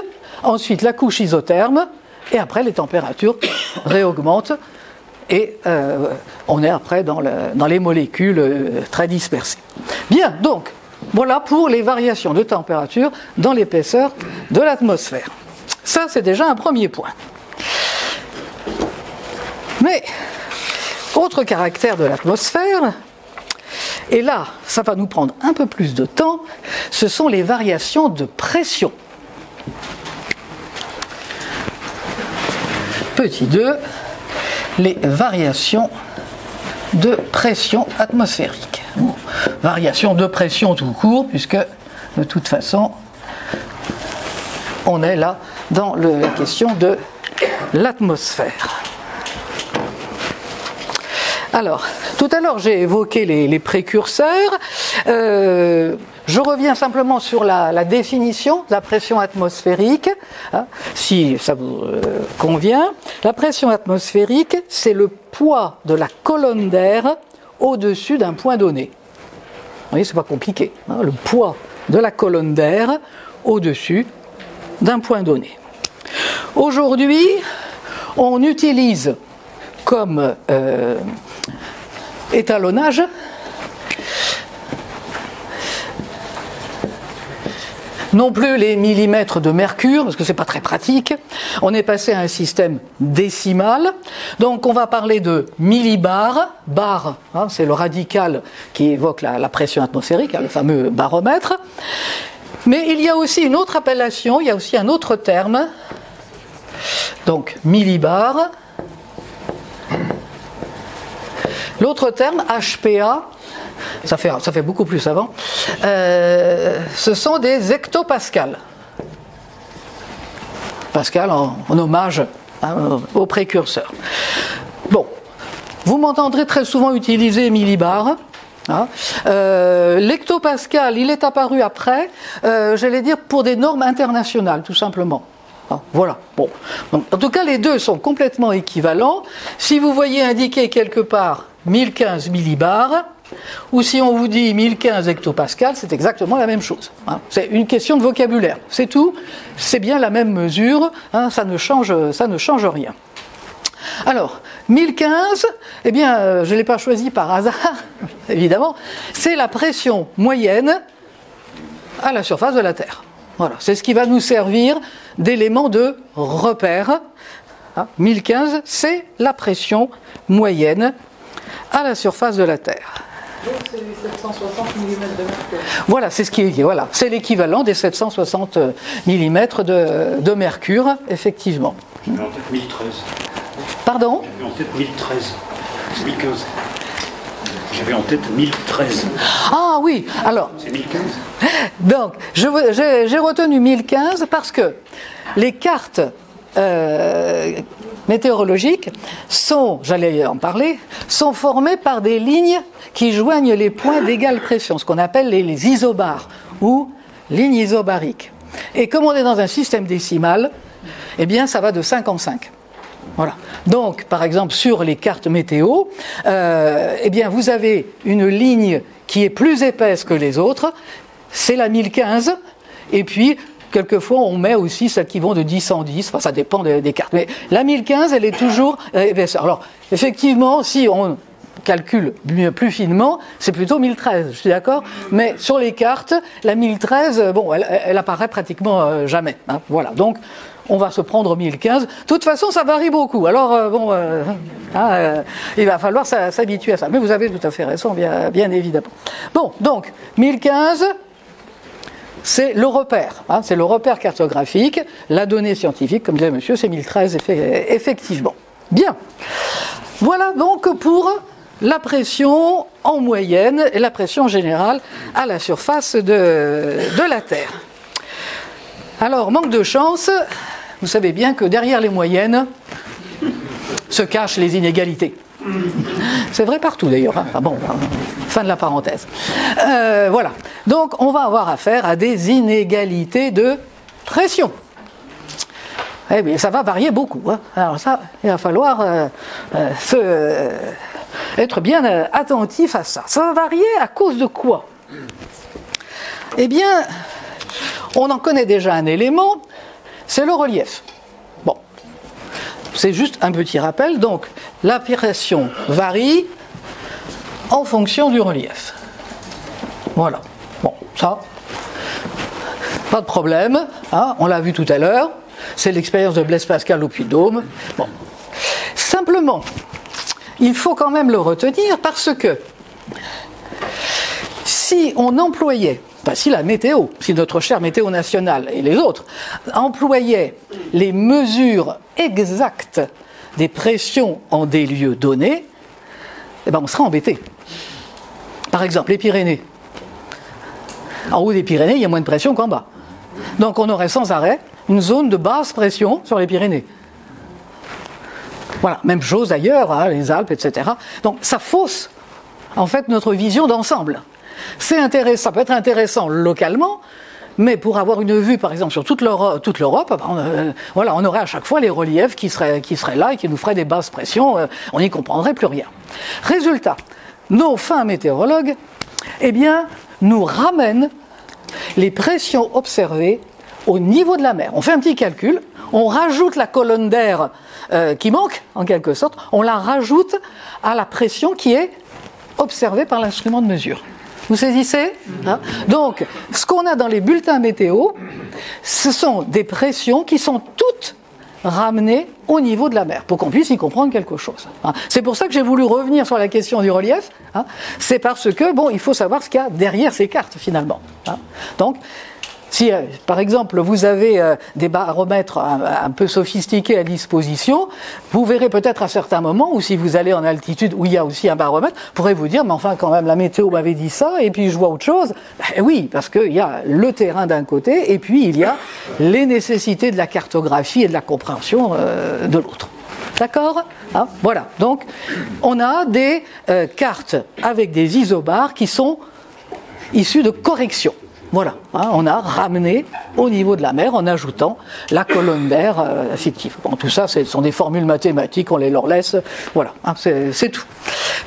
ensuite la couche isotherme, et après les températures réaugmentent, et on est après dans les molécules très dispersées. Bien, donc, voilà pour les variations de température dans l'épaisseur de l'atmosphère. Ça, c'est déjà un premier point. Mais, autre caractère de l'atmosphère, et là, ça va nous prendre un peu plus de temps, ce sont les variations de pression. Petit 2, les variations de pression atmosphérique. Bon, variation de pression tout court, puisque de toute façon, on est là dans la question de l'atmosphère. Alors, tout à l'heure, j'ai évoqué les précurseurs. Je reviens simplement sur la définition de la pression atmosphérique, hein, si ça vous convient. La pression atmosphérique, c'est le poids de la colonne d'air au-dessus d'un point donné. Vous voyez, c'est pas compliqué. Hein, le poids de la colonne d'air au-dessus d'un point donné. Aujourd'hui, on utilise comme étalonnage non plus les millimètres de mercure, parce que c'est pas très pratique. On est passé à un système décimal. Donc on va parler de millibars. Bar, hein, c'est le radical qui évoque la pression atmosphérique, hein, le fameux baromètre. Mais il y a aussi une autre appellation, il y a aussi un autre terme. Donc millibars. L'autre terme, HPA, ça fait beaucoup plus avant, ce sont des hectopascals. Pascal en hommage, hein, au précurseur. Bon, vous m'entendrez très souvent utiliser millibar. Hein. L'hectopascal, il est apparu après, j'allais dire, pour des normes internationales, tout simplement. Ah, voilà. Bon. Donc, en tout cas, les deux sont complètement équivalents. Si vous voyez indiqué quelque part 1015 millibars, ou si on vous dit 1015 hectopascales, c'est exactement la même chose. Hein. C'est une question de vocabulaire. C'est tout. C'est bien la même mesure. Hein, ça ne change rien. Alors, 1015, eh bien, je ne l'ai pas choisi par hasard, évidemment. C'est la pression moyenne à la surface de la Terre. Voilà, c'est ce qui va nous servir d'élément de repère. 1015, c'est la pression moyenne à la surface de la Terre. Donc c'est les 760 mm de mercure. Voilà, c'est l'équivalent des 760 mm de mercure, effectivement. J'avais en tête 1013. Pardon ? J'avais en tête 1013. 1015. J'avais en tête 1013. Ah oui, alors. C'est 1015 ? Donc, j'ai retenu 1015 parce que les cartes météorologiques sont, j'allais en parler, sont formées par des lignes qui joignent les points d'égale pression, ce qu'on appelle les isobars ou lignes isobariques. Et comme on est dans un système décimal, eh bien ça va de 5 en 5. Voilà. Donc, par exemple, sur les cartes météo, eh bien, vous avez une ligne qui est plus épaisse que les autres, c'est la 1015, et puis, quelquefois, on met aussi celles qui vont de 10 en 10, enfin, ça dépend des cartes. Mais la 1015, elle est toujours épaisse. Alors, effectivement, si on calcule plus finement, c'est plutôt 1013, je suis d'accord, mais sur les cartes, la 1013, bon, elle apparaît pratiquement jamais. Hein, voilà, donc on va se prendre 1015. De toute façon, ça varie beaucoup. Alors, il va falloir s'habituer à ça. Mais vous avez tout à fait raison, bien évidemment. Bon, donc, 1015, c'est le repère. Hein, c'est le repère cartographique. La donnée scientifique, comme disait monsieur, c'est 1013, effectivement. Bien. Voilà donc pour la pression en moyenne et la pression générale à la surface de la Terre. Alors, manque de chance, vous savez bien que derrière les moyennes se cachent les inégalités. C'est vrai partout d'ailleurs. Hein. Ah bon, fin de la parenthèse. Voilà. Donc, on va avoir affaire à des inégalités de pression. Eh bien, ça va varier beaucoup. Hein. Alors ça, il va falloir être bien attentif à ça. Ça va varier à cause de quoi ? Eh bien, on en connaît déjà un élément, c'est le relief. Bon, c'est juste un petit rappel. Donc, la pression varie en fonction du relief. Voilà. Bon, ça, pas de problème. Hein, on l'a vu tout à l'heure. C'est l'expérience de Blaise Pascal au Puy-de-Dôme. Bon. Simplement, il faut quand même le retenir parce que si on employait, si la météo, si notre chère météo nationale et les autres employaient les mesures exactes des pressions en des lieux donnés, eh ben on serait embêté. Par exemple, les Pyrénées. En haut des Pyrénées, il y a moins de pression qu'en bas. Donc on aurait sans arrêt une zone de basse pression sur les Pyrénées. Voilà, même chose ailleurs, hein, les Alpes, etc. Donc ça fausse en fait notre vision d'ensemble. C'est intéressant, ça peut être intéressant localement, mais pour avoir une vue, par exemple, sur toute l'Europe, voilà, on aurait à chaque fois les reliefs qui seraient là et qui nous feraient des basses pressions, on n'y comprendrait plus rien. Résultat, nos fins météorologues, eh bien, nous ramènent les pressions observées au niveau de la mer. On fait un petit calcul, on rajoute la colonne d'air qui manque, en quelque sorte, on la rajoute à la pression qui est observée par l'instrument de mesure. Vous saisissez, hein? Donc, ce qu'on a dans les bulletins météo, ce sont des pressions qui sont toutes ramenées au niveau de la mer, pour qu'on puisse y comprendre quelque chose. Hein. C'est pour ça que j'ai voulu revenir sur la question du relief. Hein. C'est parce que, bon, il faut savoir ce qu'il y a derrière ces cartes, finalement. Hein. Donc, si, par exemple, vous avez des baromètres un peu sophistiqués à disposition, vous verrez peut-être à certains moments, ou si vous allez en altitude où il y a aussi un baromètre, vous pourrez vous dire, mais enfin, quand même, la météo m'avait dit ça, et puis je vois autre chose. Ben oui, parce qu'il y a le terrain d'un côté, et puis il y a les nécessités de la cartographie et de la compréhension de l'autre. D'accord ? Hein ? Voilà. Donc, on a des cartes avec des isobars qui sont issues de corrections. Voilà, hein, on a ramené au niveau de la mer en ajoutant la colonne d'air fictive. Bon, tout ça, ce sont des formules mathématiques, on les leur laisse. Voilà, hein, c'est tout.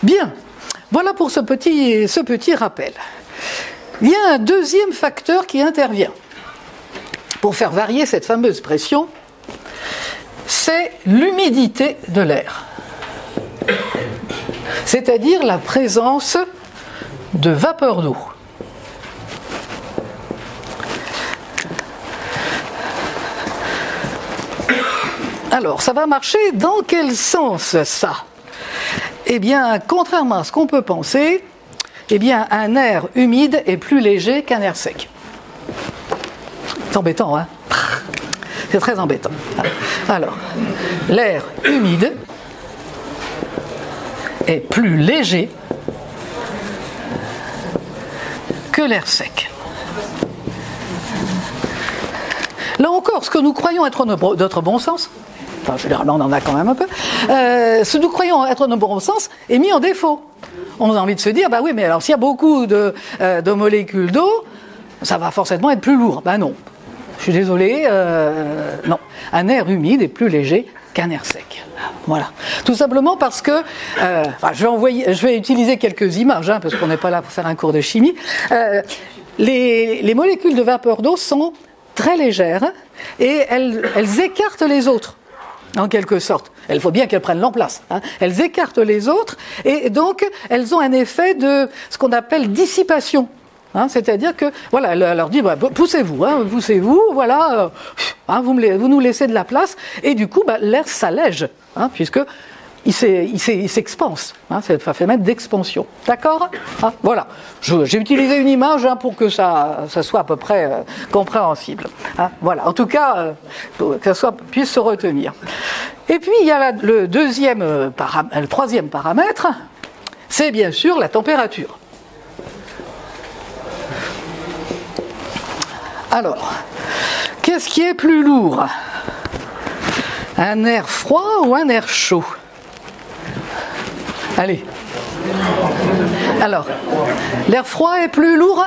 Bien, voilà pour ce petit rappel. Il y a un deuxième facteur qui intervient pour faire varier cette fameuse pression, c'est l'humidité de l'air. C'est-à-dire la présence de vapeur d'eau. Alors, ça va marcher dans quel sens, ça ? Eh bien, contrairement à ce qu'on peut penser, eh bien, un air humide est plus léger qu'un air sec. C'est embêtant, hein ? C'est très embêtant. Alors, l'air humide est plus léger que l'air sec. Là encore, ce que nous croyons être notre bon sens, enfin, généralement on en a quand même un peu, ce que nous croyons être notre bon sens est mis en défaut. On a envie de se dire, bah oui, mais alors s'il y a beaucoup de molécules d'eau, ça va forcément être plus lourd. Ben non, je suis désolé, non. Un air humide est plus léger qu'un air sec. Voilà. Tout simplement parce que, je vais utiliser quelques images, hein, parce qu'on n'est pas là pour faire un cours de chimie. Les molécules de vapeur d'eau sont très légères et elles écartent les autres, en quelque sorte. Il faut bien qu'elles prennent leur place. Hein. Elles écartent les autres et donc elles ont un effet de ce qu'on appelle dissipation. Hein, c'est-à-dire que, voilà, elle leur dit, bah, poussez-vous, hein, poussez-vous, voilà, hein, vous nous laissez de la place, et du coup, bah, l'air s'allège, hein, puisque il s'expanse, hein, c'est un phénomène d'expansion. D'accord ? Hein, voilà. J'ai utilisé une image, hein, pour que ça soit à peu près compréhensible. Hein, voilà. En tout cas, que ça puisse se retenir. Et puis, il y a le troisième paramètre, c'est bien sûr la température. Alors, qu'est-ce qui est plus lourd ? Un air froid ou un air chaud ? Allez. Alors, l'air froid est plus lourd ?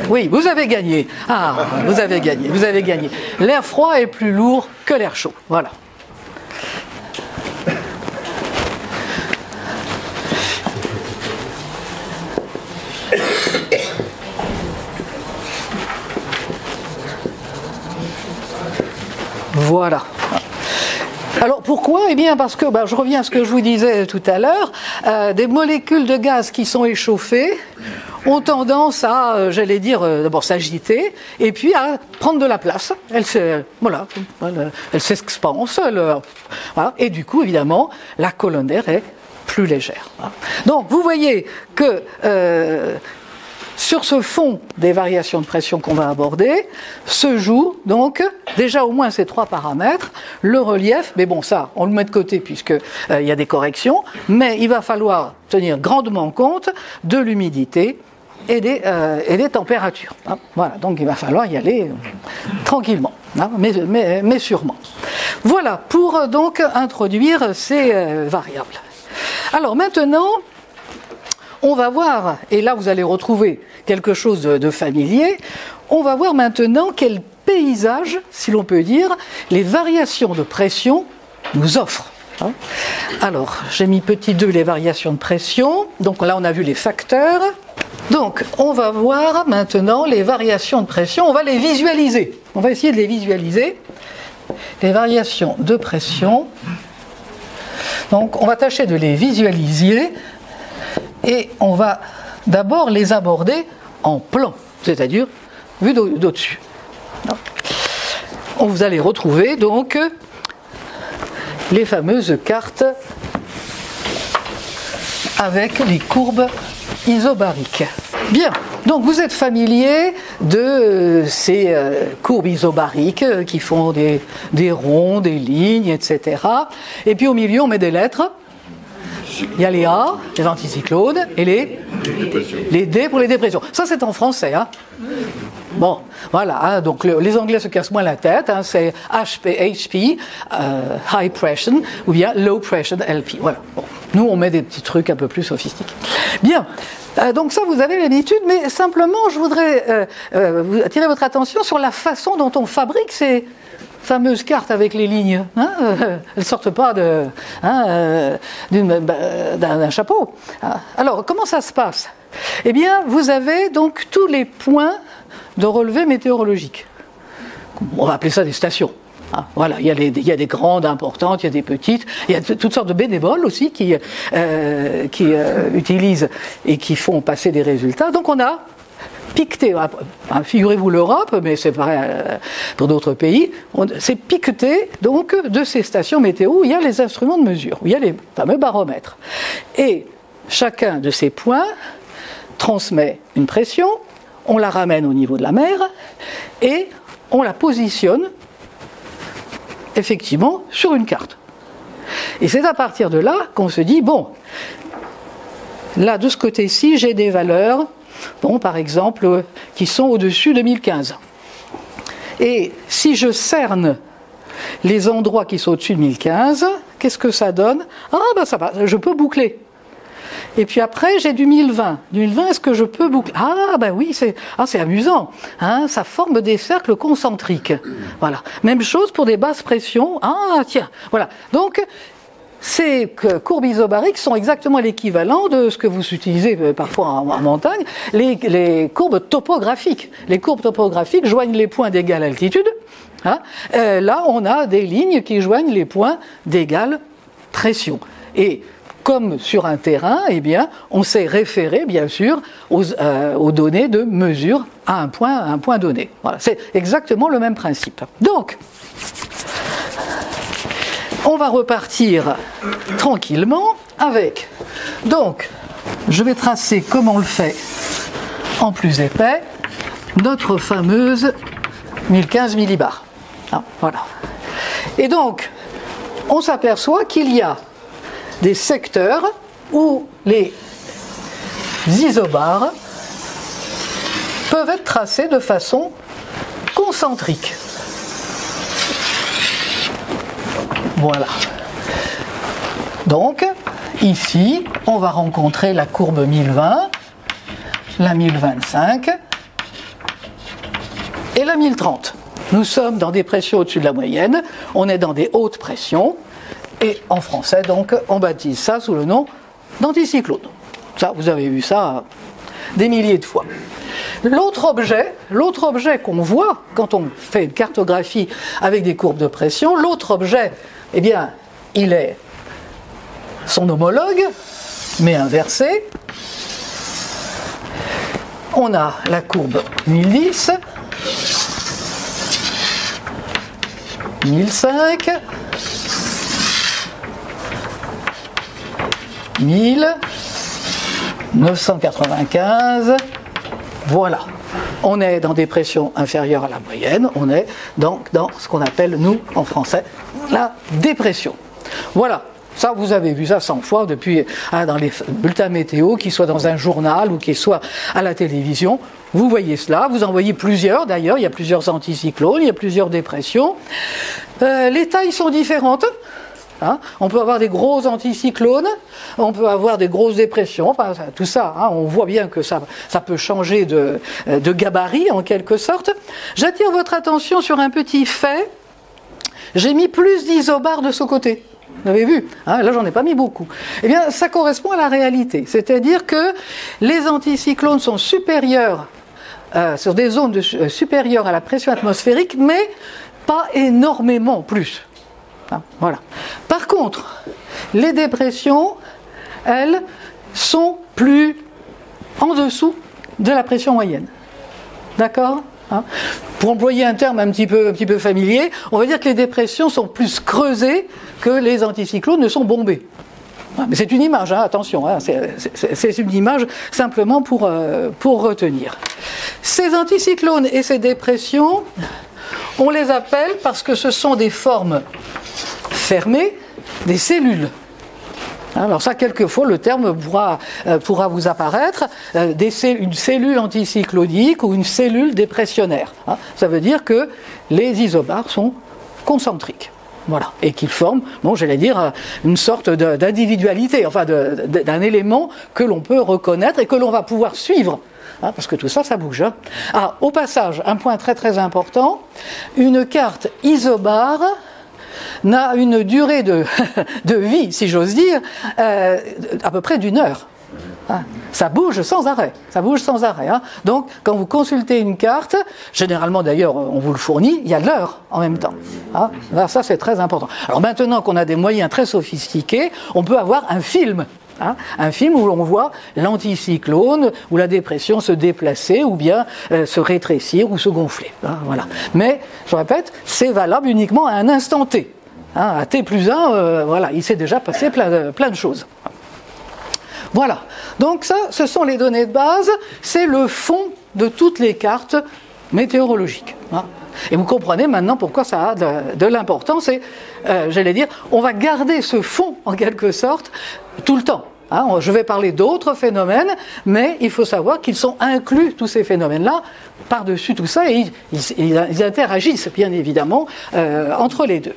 Oui, vous avez gagné. Ah, vous avez gagné. L'air froid est plus lourd que l'air chaud. Voilà. Voilà. Alors pourquoi ? Eh bien parce que, je reviens à ce que je vous disais tout à l'heure, des molécules de gaz qui sont échauffées ont tendance à, d'abord s'agiter, et puis à prendre de la place. Elles s'expansent, voilà, et du coup, évidemment, la colonne d'air est plus légère. Voilà. Donc vous voyez que sur ce fond des variations de pression qu'on va aborder, se jouent donc déjà au moins ces trois paramètres, le relief, mais bon ça on le met de côté puisqu'il y a des corrections, mais il va falloir tenir grandement compte de l'humidité et des températures. Hein. Voilà, donc il va falloir y aller tranquillement, hein, mais sûrement. Voilà pour donc introduire ces variables. Alors maintenant, on va voir, et là vous allez retrouver quelque chose de familier, on va voir maintenant quel paysage, si l'on peut dire, les variations de pression nous offrent. Hein. Alors, j'ai mis petit 2 les variations de pression, donc là on a vu les facteurs. Donc, on va voir maintenant les variations de pression, on va les visualiser. On va essayer de les visualiser. Les variations de pression, donc on va tâcher de les visualiser. Et on va d'abord les aborder en plan, c'est-à-dire vu d'au-dessus. Vous allez retrouver donc les fameuses cartes avec les courbes isobariques. Bien, donc vous êtes familier de ces courbes isobariques qui font des ronds, des lignes, etc. Et puis au milieu, on met des lettres. Il y a les A, les anticyclones, et les D pour les dépressions. Ça, c'est en français. Hein. Bon, voilà. Hein, donc les Anglais se cassent moins la tête. Hein, c'est HP, High Pressure, ou bien Low Pressure, LP. Voilà. Bon. Nous, on met des petits trucs un peu plus sophistiqués. Bien. Donc ça, vous avez l'habitude, mais simplement, je voudrais attirer votre attention sur la façon dont on fabrique ces fameuses cartes avec les lignes. Hein, elles ne sortent pas d'un chapeau. Alors, comment ça se passe? Eh bien, vous avez donc tous les points de relevé météorologique. On va appeler ça des stations. Voilà, il y a des grandes importantes, il y a des petites, il y a toutes sortes de bénévoles aussi qui utilisent et qui font passer des résultats. Donc on a piqueté, figurez-vous l'Europe, mais c'est pareil pour d'autres pays, c'est piqueté donc de ces stations météo où il y a les instruments de mesure, où il y a les fameux baromètres. Et chacun de ces points transmet une pression, on la ramène au niveau de la mer et on la positionne effectivement sur une carte. Et c'est à partir de là qu'on se dit, bon, là de ce côté-ci, j'ai des valeurs, bon, par exemple, qui sont au-dessus de 1015. Et si je cerne les endroits qui sont au-dessus de 1015, qu'est-ce que ça donne? Ah ben ça va, je peux boucler. Et puis après, j'ai du 1020. Du 1020, est-ce que je peux boucler? Ah, ben oui, c'est amusant. Hein, ça forme des cercles concentriques. Voilà. Même chose pour des basses pressions. Ah, tiens. Voilà. Donc, ces courbes isobariques sont exactement l'équivalent de ce que vous utilisez parfois en montagne, les courbes topographiques. Les courbes topographiques joignent les points d'égale altitude. Hein. Là, on a des lignes qui joignent les points d'égale pression. Et comme sur un terrain, eh bien, on s'est référé, bien sûr, aux données de mesure à un point donné. Voilà, c'est exactement le même principe. Donc, on va repartir tranquillement avec. Donc, je vais tracer, comme on le fait en plus épais, notre fameuse 1015 millibars. Ah, voilà. Et donc, on s'aperçoit qu'il y a des secteurs où les isobars peuvent être tracés de façon concentrique. Voilà. Donc, ici, on va rencontrer la courbe 1020, la 1025 et la 1030. Nous sommes dans des pressions au-dessus de la moyenne, on est dans des hautes pressions. Et en français, donc, on baptise ça sous le nom d'anticyclone. Ça, vous avez vu ça des milliers de fois. L'autre objet qu'on voit quand on fait une cartographie avec des courbes de pression, l'autre objet, eh bien, il est son homologue, mais inversé. On a la courbe 1010, 1005, 1000, 995, voilà. On est dans des pressions inférieures à la moyenne, on est donc dans ce qu'on appelle, nous, en français, la dépression. Voilà, ça vous avez vu ça 100 fois depuis dans les bulletins météo, qu'ils soient dans un journal ou qu'ils soient à la télévision. Vous voyez cela, vous en voyez plusieurs d'ailleurs, il y a plusieurs anticyclones, il y a plusieurs dépressions. Les tailles sont différentes. Hein, on peut avoir des gros anticyclones, on peut avoir des grosses dépressions, enfin, tout ça, hein, on voit bien que ça peut changer de gabarit en quelque sorte. J'attire votre attention sur un petit fait, j'ai mis plus d'isobars de ce côté. Vous avez vu, hein, là j'en ai pas mis beaucoup. Eh bien ça correspond à la réalité, c'est-à-dire que les anticyclones sont supérieurs, sur des zones supérieures à la pression atmosphérique, mais pas énormément plus. Voilà. Par contre, les dépressions, elles, sont plus en dessous de la pression moyenne. D'accord ? Hein ? Pour employer un terme un petit peu familier, on va dire que les dépressions sont plus creusées que les anticyclones ne sont bombés. Mais c'est une image, hein, attention, hein, c'est une image simplement pour retenir. Ces anticyclones et ces dépressions, on les appelle, parce que ce sont des formes fermées, des cellules. Alors ça, quelquefois, le terme pourra vous apparaître, une cellule anticyclonique ou une cellule dépressionnaire. Hein. Ça veut dire que les isobars sont concentriques. Voilà, et qu'ils forment, j'allais dire, une sorte d'individualité, enfin d'un élément que l'on peut reconnaître et que l'on va pouvoir suivre. Hein, parce que tout ça, ça bouge. Hein. Ah, au passage, un point très très important, une carte isobar n'a une durée de vie, si j'ose dire, à peu près d'1 heure. Hein. Ça bouge sans arrêt. Hein. Donc, quand vous consultez une carte, généralement d'ailleurs, on vous le fournit, il y a l'heure en même temps. Hein. Là, ça, c'est très important. Alors maintenant qu'on a des moyens très sophistiqués, on peut avoir un film. Hein, un film où l'on voit l'anticyclone ou la dépression se déplacer ou bien se rétrécir ou se gonfler. Hein, voilà. Mais, je répète, c'est valable uniquement à un instant T. Hein, à T+1, voilà, il s'est déjà passé plein de choses. Voilà. Donc ça, ce sont les données de base, c'est le fond de toutes les cartes météorologiques. Hein. Et vous comprenez maintenant pourquoi ça a de l'importance. Et, j'allais dire, on va garder ce fond, en quelque sorte, tout le temps. Hein. Je vais parler d'autres phénomènes, mais il faut savoir qu'ils sont inclus, tous ces phénomènes-là, par-dessus tout ça, et ils interagissent, bien évidemment, entre les deux.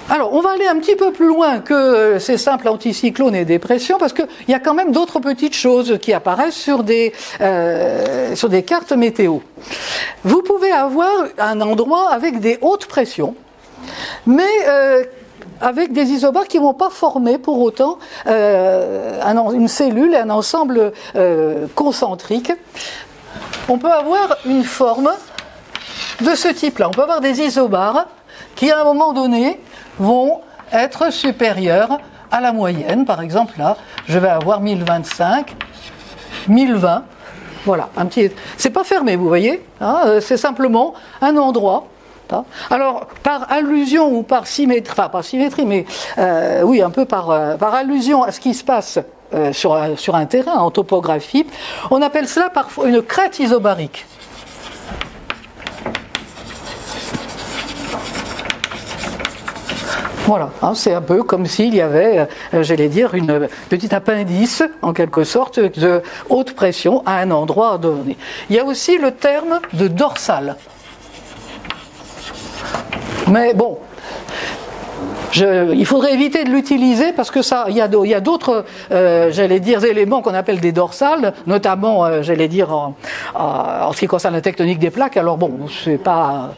Alors, on va aller un petit peu plus loin que ces simples anticyclones et dépressions, parce qu'il y a quand même d'autres petites choses qui apparaissent sur des cartes météo. Vous pouvez avoir un endroit avec des hautes pressions, mais avec des isobars qui ne vont pas former pour autant une cellule, un ensemble concentrique. On peut avoir une forme de ce type-là. On peut avoir des isobars qui, à un moment donné, vont être supérieurs à la moyenne. Par exemple, là, je vais avoir 1025, 1020. Voilà, c'est pas fermé, vous voyez, hein, c'est simplement un endroit. Hein. Alors, par allusion ou par symétrie, enfin pas symétrie, mais oui, un peu par allusion à ce qui se passe sur un terrain en topographie, on appelle cela parfois une crête isobarique. Voilà, hein, c'est un peu comme s'il y avait, j'allais dire, une petite appendice, en quelque sorte, de haute pression à un endroit donné. Il y a aussi le terme de dorsale. Mais bon, il faudrait éviter de l'utiliser parce que il y a d'autres, j'allais dire, éléments qu'on appelle des dorsales, notamment, j'allais dire, en ce qui concerne la tectonique des plaques. Alors bon, c'est pas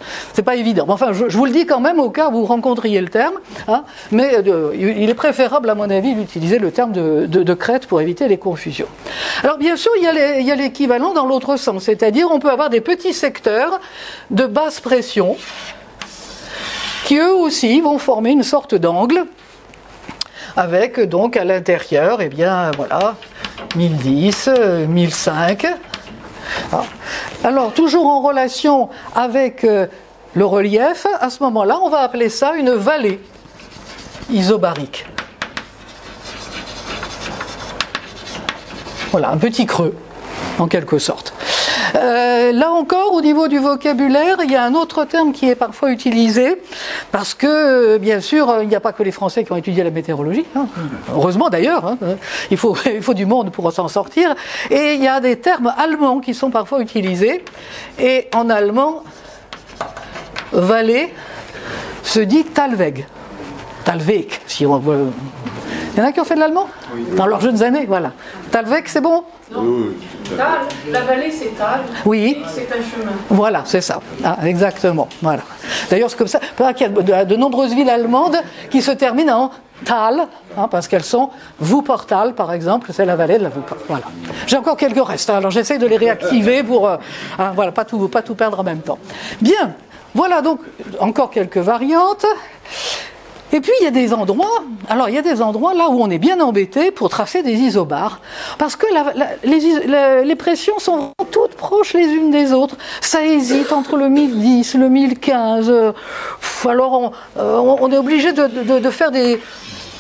évident. Enfin, je vous le dis quand même au cas où vous rencontriez le terme, hein, mais il est préférable, à mon avis, d'utiliser le terme de crête pour éviter les confusions. Alors bien sûr, il y a l'équivalent dans l'autre sens, c'est-à-dire on peut avoir des petits secteurs de basse pression qui eux aussi vont former une sorte d'angle avec donc à l'intérieur, eh bien voilà, 1010, 1005. Alors toujours en relation avec le relief, à ce moment-là, on va appeler ça une vallée isobarique. Voilà, un petit creux, en quelque sorte. Là encore, au niveau du vocabulaire, il y a un autre terme qui est parfois utilisé, parce que, bien sûr, il n'y a pas que les Français qui ont étudié la météorologie, hein. Heureusement d'ailleurs, hein. Il faut du monde pour s'en sortir, et il y a des termes allemands qui sont parfois utilisés, et en allemand, vallée se dit Talweg, si on veut. Il y en a qui ont fait de l'allemand ? Oui. Dans leurs jeunes années, voilà. Talweg, c'est bon ? Non. Tal, la vallée c'est Tal. Oui. C'est un chemin. Voilà, c'est ça. Ah, exactement. Voilà. D'ailleurs, c'est comme ça. Il y a de nombreuses villes allemandes qui se terminent en Tal, hein, parce qu'elles sont Wuppertal, par exemple, c'est la vallée de la Wuppertal. Voilà. J'ai encore quelques restes, hein, alors j'essaie de les réactiver pour voilà, pas tout perdre en même temps. Bien. Voilà donc encore quelques variantes. Et puis il y a des endroits, alors il y a des endroits là où on est bien embêté pour tracer des isobars, parce que les pressions sont vraiment toutes proches les unes des autres. Ça hésite entre le 1010, le 1015. Alors on est obligé de faire des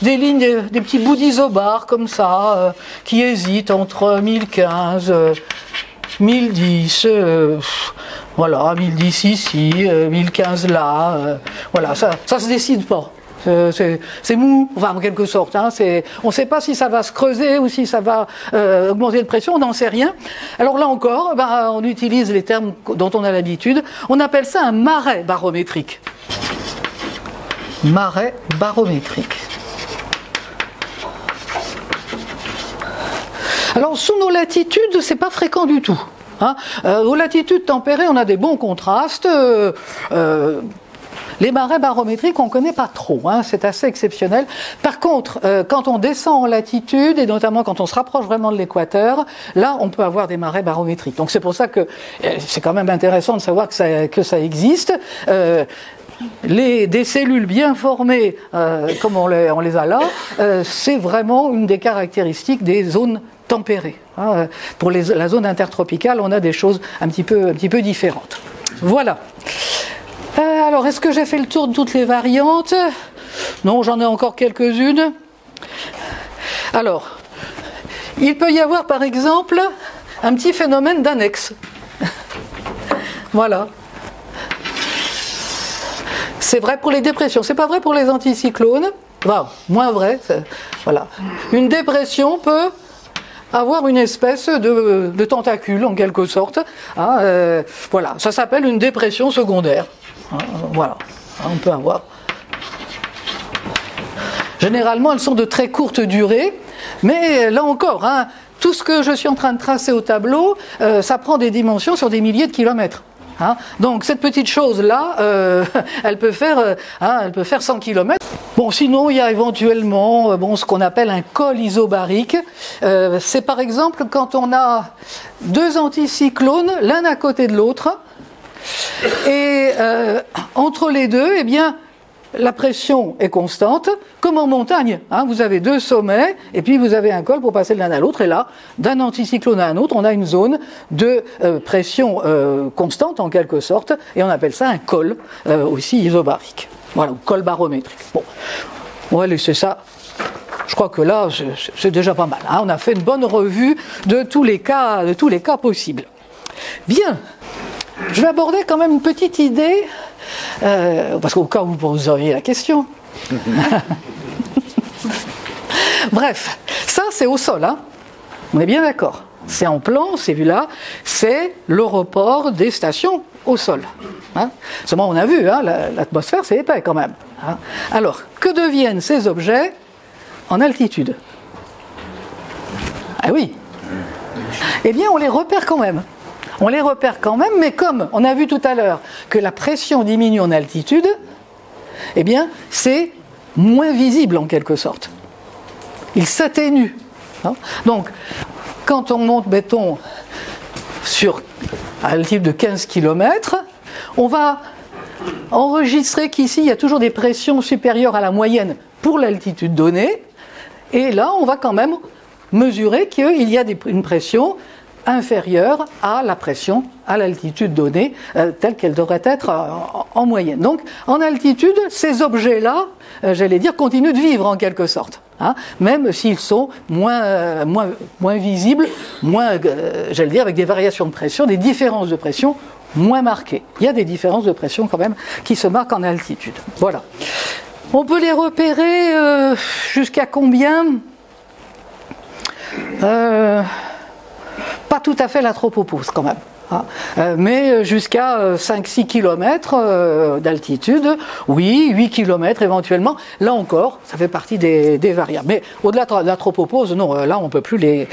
lignes, des petits bouts d'isobars comme ça, qui hésitent entre 1015, 1010, voilà, 1010 ici, 1015 là, voilà, ça se décide pas. C'est mou, enfin en quelque sorte. Hein, on ne sait pas si ça va se creuser ou si ça va augmenter de pression, on n'en sait rien. Alors là encore, on utilise les termes dont on a l'habitude. On appelle ça un marais barométrique. Marais barométrique. Alors sous nos latitudes, c'est pas fréquent du tout. Hein. Aux latitudes tempérées, on a des bons contrastes. Les marais barométriques, on ne connaît pas trop, hein, c'est assez exceptionnel. Par contre, quand on descend en latitude, et notamment quand on se rapproche vraiment de l'équateur, là, on peut avoir des marais barométriques. Donc c'est pour ça que c'est quand même intéressant de savoir que ça existe. Des cellules bien formées, comme on les a là, c'est vraiment une des caractéristiques des zones tempérées. Hein. Pour la zone intertropicale, on a des choses un petit peu différentes. Voilà. Alors, est-ce que j'ai fait le tour de toutes les variantes? Non, j'en ai encore quelques-unes. Alors, il peut y avoir par exemple un petit phénomène d'annexe. Voilà. C'est vrai pour les dépressions, c'est pas vrai pour les anticyclones. Enfin, moins vrai. Voilà. Une dépression peut avoir une espèce de tentacule en quelque sorte. Hein, voilà, ça s'appelle une dépression secondaire. Voilà, on peut avoir. Généralement, elles sont de très courte durée, mais là encore, hein, tout ce que je suis en train de tracer au tableau, ça prend des dimensions sur des milliers de kilomètres. Hein. Donc cette petite chose-là, elle peut faire 100 km. Bon, sinon, il y a éventuellement ce qu'on appelle un col isobarique. C'est par exemple quand on a deux anticyclones, l'un à côté de l'autre, et entre les deux, eh bien, la pression est constante, comme en montagne. Hein, vous avez deux sommets, et puis vous avez un col pour passer de l'un à l'autre. Et là, d'un anticyclone à un autre, on a une zone de pression constante, en quelque sorte, et on appelle ça un col aussi isobarique. Voilà, col barométrique. Bon, on va laisser ça. Je crois que là, c'est déjà pas mal. Hein, on a fait une bonne revue de tous les cas possibles. Bien. Je vais aborder quand même une petite idée, parce qu'au cas où vous auriez la question. Bref, ça c'est au sol, hein. On est bien d'accord. C'est en plan, c'est vu là, c'est le report des stations au sol. Hein. Seulement on a vu, hein, l'atmosphère c'est épais quand même. Hein. Alors, que deviennent ces objets en altitude? Ah oui. Eh bien on les repère quand même. On les repère quand même, mais comme on a vu tout à l'heure que la pression diminue en altitude, eh bien, c'est moins visible en quelque sorte. Il s'atténue. Hein. Donc, quand on monte, mettons, à l'altitude de 15 km, on va enregistrer qu'ici, il y a toujours des pressions supérieures à la moyenne pour l'altitude donnée, et là, on va quand même mesurer qu'il y a une pression inférieure à la pression à l'altitude donnée, telle qu'elle devrait être en moyenne. Donc, en altitude, ces objets-là, j'allais dire, continuent de vivre en quelque sorte, hein, même s'ils sont moins visibles, j'allais dire, avec des variations de pression, des différences de pression moins marquées. Il y a des différences de pression quand même qui se marquent en altitude. Voilà. On peut les repérer jusqu'à combien ? Pas tout à fait l'anthropopause quand même, hein. Mais jusqu'à 5-6 km d'altitude, oui, 8 km éventuellement, là encore, ça fait partie des variables. Mais au-delà de l'anthropopause, non, là on ne peut plus les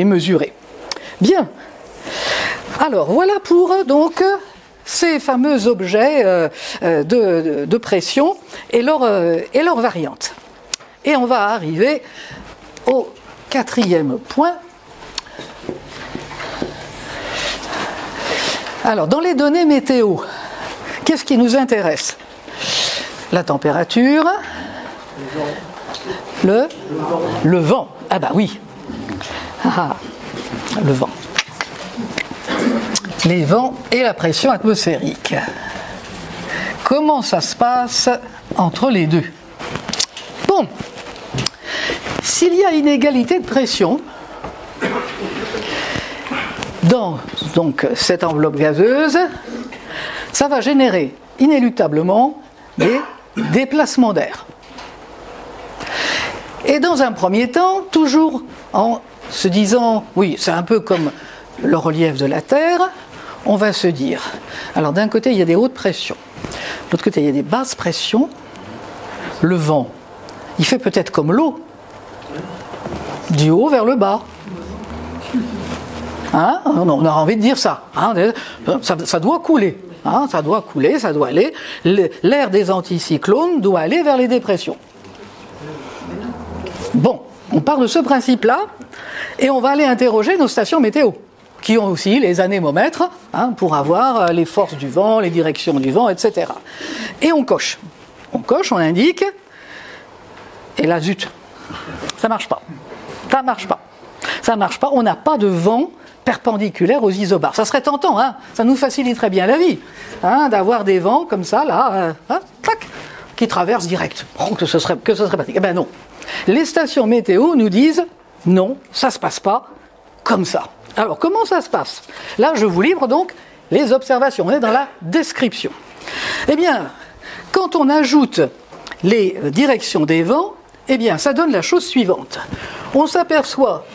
mesurer. Bien, alors voilà pour donc ces fameux objets de pression et leurs variantes. Et on va arriver au quatrième point. Alors, dans les données météo, qu'est-ce qui nous intéresse? la température, le vent. Ah bah oui. Le vent. Les vents et la pression atmosphérique. Comment ça se passe entre les deux? Bon, s'il y a inégalité de pression dans donc, cette enveloppe gazeuse, ça va générer inéluctablement des déplacements d'air. Et dans un premier temps, toujours en se disant, oui, c'est un peu comme le relief de la Terre, on va se dire, alors d'un côté il y a des hautes pressions, de l'autre côté il y a des basses pressions, le vent, il fait peut-être comme l'eau, du haut vers le bas. Hein, on a envie de dire ça, hein, ça doit couler, hein, ça doit couler, ça doit aller, l'air des anticyclones doit aller vers les dépressions. Bon, on part de ce principe-là, et on va aller interroger nos stations météo, qui ont aussi les anémomètres, hein, pour avoir les forces du vent, les directions du vent, etc. Et on coche, on indique, et là, zut, ça marche pas, on n'a pas de vent perpendiculaire aux isobars. Ça serait tentant, hein, ça nous faciliterait bien la vie, hein, d'avoir des vents comme ça, là, tac, qui traversent direct, que ce serait pratique. Eh ben non, les stations météo nous disent, non, ça se passe pas comme ça. Alors, comment ça se passe? Là, je vous livre donc les observations. On est dans la description. Eh bien, quand on ajoute les directions des vents, eh bien, ça donne la chose suivante. On s'aperçoit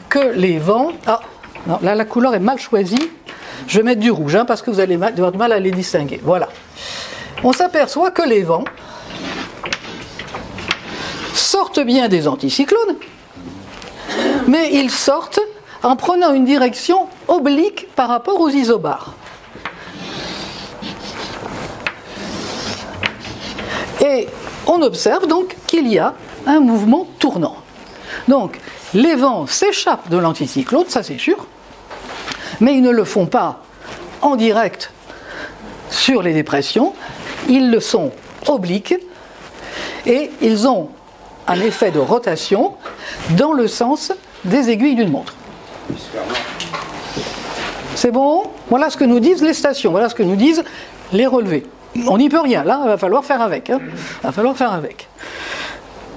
que les vents... Ah, non, là, la couleur est mal choisie. Je vais mettre du rouge, hein, parce que vous allez avoir du mal à les distinguer. Voilà. On s'aperçoit que les vents sortent bien des anticyclones, mais ils sortent en prenant une direction oblique par rapport aux isobars. Et on observe donc qu'il y a un mouvement tournant. Donc, les vents s'échappent de l'anticyclone, ça c'est sûr, mais ils ne le font pas en direct sur les dépressions, ils le sont obliques et ils ont un effet de rotation dans le sens des aiguilles d'une montre. C'est bon? Voilà ce que nous disent les stations, voilà ce que nous disent les relevés. On n'y peut rien, là, il va falloir faire avec. Hein. Il va falloir faire avec.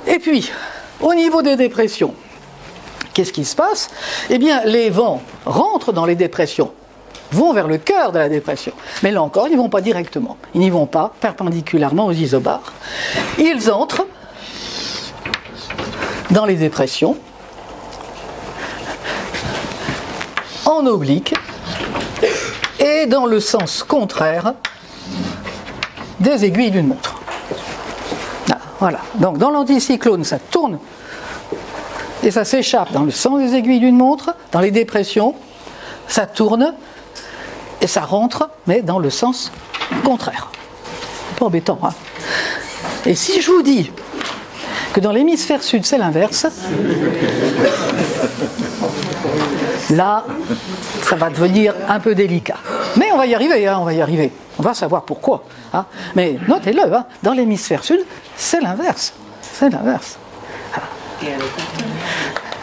Et puis, au niveau des dépressions, qu'est-ce qui se passe? Eh bien, les vents rentrent dans les dépressions, vont vers le cœur de la dépression. Mais là encore, ils n'y vont pas directement. Ils n'y vont pas perpendiculairement aux isobars. Ils entrent dans les dépressions en oblique et dans le sens contraire des aiguilles d'une montre. Ah, voilà. Donc dans l'anticyclone, ça tourne et ça s'échappe dans le sens des aiguilles d'une montre. Dans les dépressions, ça tourne et ça rentre, mais dans le sens contraire. C'est pas embêtant, hein. Et si je vous dis que dans l'hémisphère sud, c'est l'inverse, là, ça va devenir un peu délicat. Mais on va y arriver, hein, on va y arriver. On va savoir pourquoi. Hein. Mais notez-le, hein, dans l'hémisphère sud, c'est l'inverse. C'est l'inverse.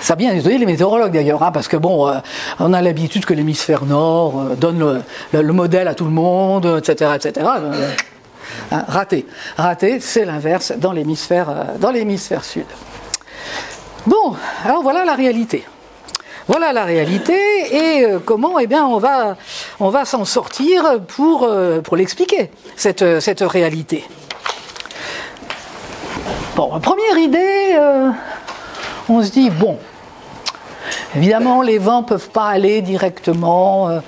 Ça a bien étudié les météorologues d'ailleurs, hein, parce que bon, on a l'habitude que l'hémisphère nord donne le modèle à tout le monde, etc., etc. Hein, raté, c'est l'inverse dans l'hémisphère sud. Bon, alors voilà la réalité. Voilà la réalité et comment eh bien, on va s'en sortir pour l'expliquer, cette réalité. Bon, première idée, on se dit, bon, évidemment les vents ne peuvent pas aller directement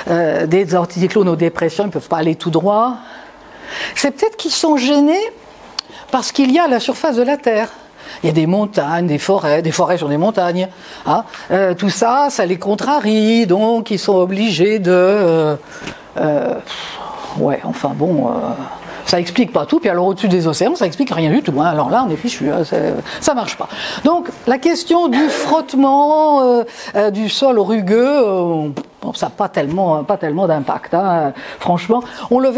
des anticyclones aux dépressions, ils ne peuvent pas aller tout droit. C'est peut-être qu'ils sont gênés parce qu'il y a la surface de la Terre. Il y a des montagnes, des forêts sur des montagnes. Hein. Tout ça, ça les contrarie, donc ils sont obligés de... ouais, enfin bon, ça explique pas tout. Puis alors au-dessus des océans, ça explique rien du tout. Hein. Alors là, on est fichu, hein, ça marche pas. Donc la question du frottement du sol rugueux, Bon, ça n'a pas tellement d'impact, hein. Franchement.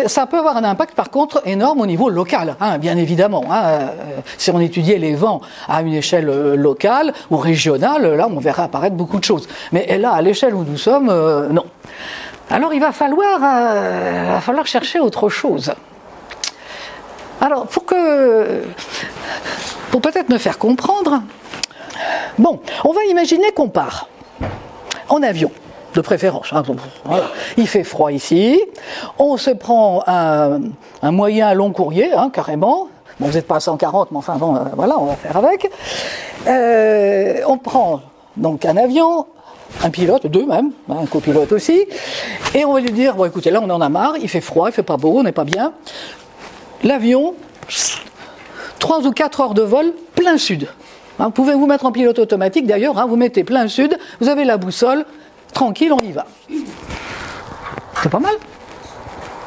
Ça peut avoir un impact, par contre, énorme au niveau local, hein, bien évidemment. Hein. Si on étudiait les vents à une échelle locale ou régionale, là, on verrait apparaître beaucoup de choses. Mais là, à l'échelle où nous sommes, non. Alors, il va falloir chercher autre chose. Alors, pour peut-être me faire comprendre, bon, on va imaginer qu'on part en avion, de préférence. Hein, voilà. Il fait froid ici, on se prend un moyen long courrier, hein, carrément. Bon, vous n'êtes pas à 140, mais enfin bon, voilà, on va faire avec. On prend donc un avion, un pilote, deux même, hein, un copilote aussi, et on va lui dire, bon écoutez, là on en a marre, il fait froid, il fait pas beau, on n'est pas bien. L'avion, 3 ou 4 heures de vol, plein sud. Hein, vous pouvez vous mettre en pilote automatique d'ailleurs, hein, vous mettez plein sud, vous avez la boussole, tranquille, on y va. C'est pas mal.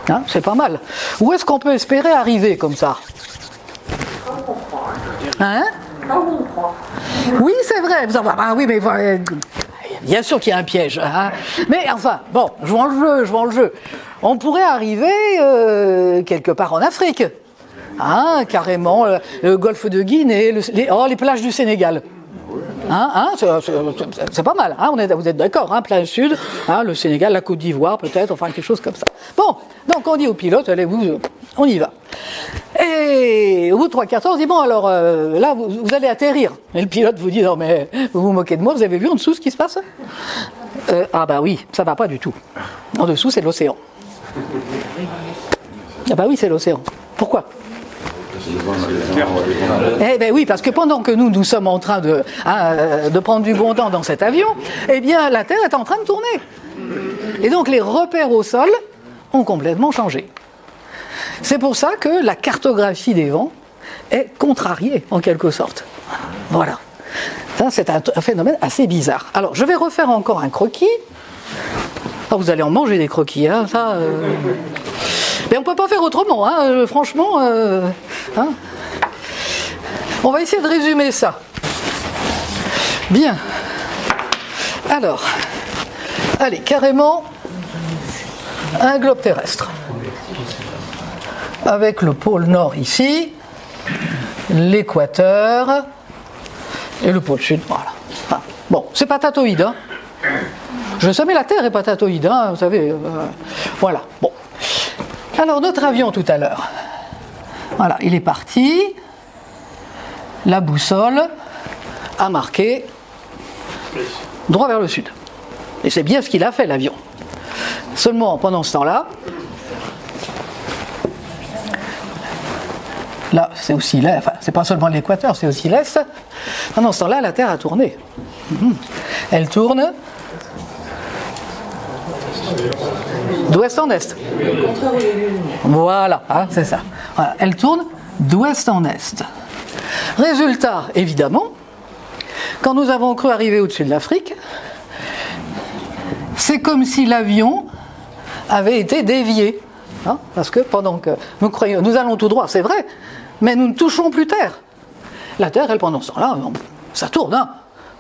Hein, c'est pas mal. Où est-ce qu'on peut espérer arriver comme ça? Hein? Oui, c'est vrai. Ah oui, mais bien sûr qu'il y a un piège. Hein. Mais enfin, bon, jouons le jeu. On pourrait arriver quelque part en Afrique. Hein, carrément, le golfe de Guinée, les plages du Sénégal. Hein, c'est pas mal, hein, vous êtes d'accord, hein, plein sud, hein, le Sénégal, la Côte d'Ivoire peut-être, enfin quelque chose comme ça. Bon, donc on dit au pilote, allez, on y va. Et au bout de 3-4 heures, on dit, bon alors là, vous allez atterrir. Et le pilote vous dit, non mais vous vous moquez de moi, vous avez vu en dessous ce qui se passe? Ah bah oui, ça va pas du tout. En dessous, c'est l'océan. Ah bah oui, c'est l'océan. Pourquoi? Eh bien oui, parce que pendant que nous sommes en train de prendre du bon temps dans cet avion, eh bien la Terre est en train de tourner. Et donc les repères au sol ont complètement changé. C'est pour ça que la cartographie des vents est contrariée en quelque sorte. Voilà. Ça, c'est un phénomène assez bizarre. Alors je vais refaire encore un croquis. Ah, vous allez en manger des croquis, hein, ça. Mais on ne peut pas faire autrement, hein, franchement. Hein. On va essayer de résumer ça. Bien. Alors, allez, carrément, un globe terrestre. Avec le pôle nord ici, l'équateur et le pôle sud, voilà. Ah, bon, c'est patatoïde, hein. Je sais, mais la Terre est patatoïde, hein, vous savez. Voilà, bon. Alors, notre avion tout à l'heure, voilà, il est parti, la boussole a marqué droit vers le sud. Et c'est bien ce qu'il a fait, l'avion. Seulement, pendant ce temps-là, là, c'est aussi l'est, enfin, c'est pas seulement l'équateur, c'est aussi l'est. Pendant ce temps-là, la Terre a tourné. Elle tourne d'ouest en est. Voilà, hein, c'est ça. Voilà, elle tourne d'ouest en est. Résultat, évidemment, quand nous avons cru arriver au-dessus de l'Afrique, c'est comme si l'avion avait été dévié. Hein, parce que pendant que nous allons tout droit, c'est vrai, mais nous ne touchons plus terre. La Terre, elle, pendant ce temps-là, ça tourne, hein,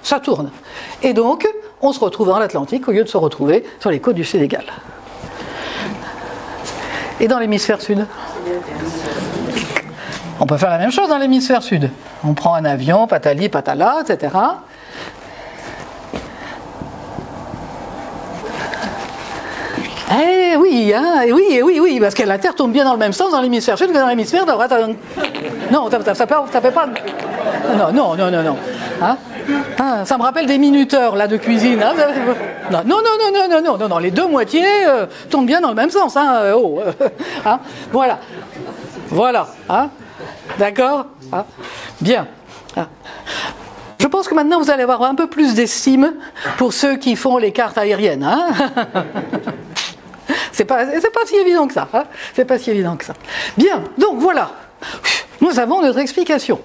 ça tourne. Et donc, on se retrouve dans l'Atlantique au lieu de se retrouver sur les côtes du Sénégal. Et dans l'hémisphère sud, on peut faire la même chose dans l'hémisphère sud. On prend un avion, patali, patala, etc. Eh oui, hein, oui, parce que la Terre tourne bien dans le même sens dans l'hémisphère sud que dans l'hémisphère nord. Non, ça fait pas. Non. Hein? Ah, ça me rappelle des minuteurs là de cuisine. Hein? Non, les deux moitiés tournent bien dans le même sens. Hein? Hein? Voilà. Hein? D'accord? Hein? Bien. Hein? Je pense que maintenant vous allez avoir un peu plus d'estime pour ceux qui font les cartes aériennes. Hein? C'est pas si évident que ça. Hein? C'est pas si évident que ça. Bien, donc voilà. Nous avons notre explication.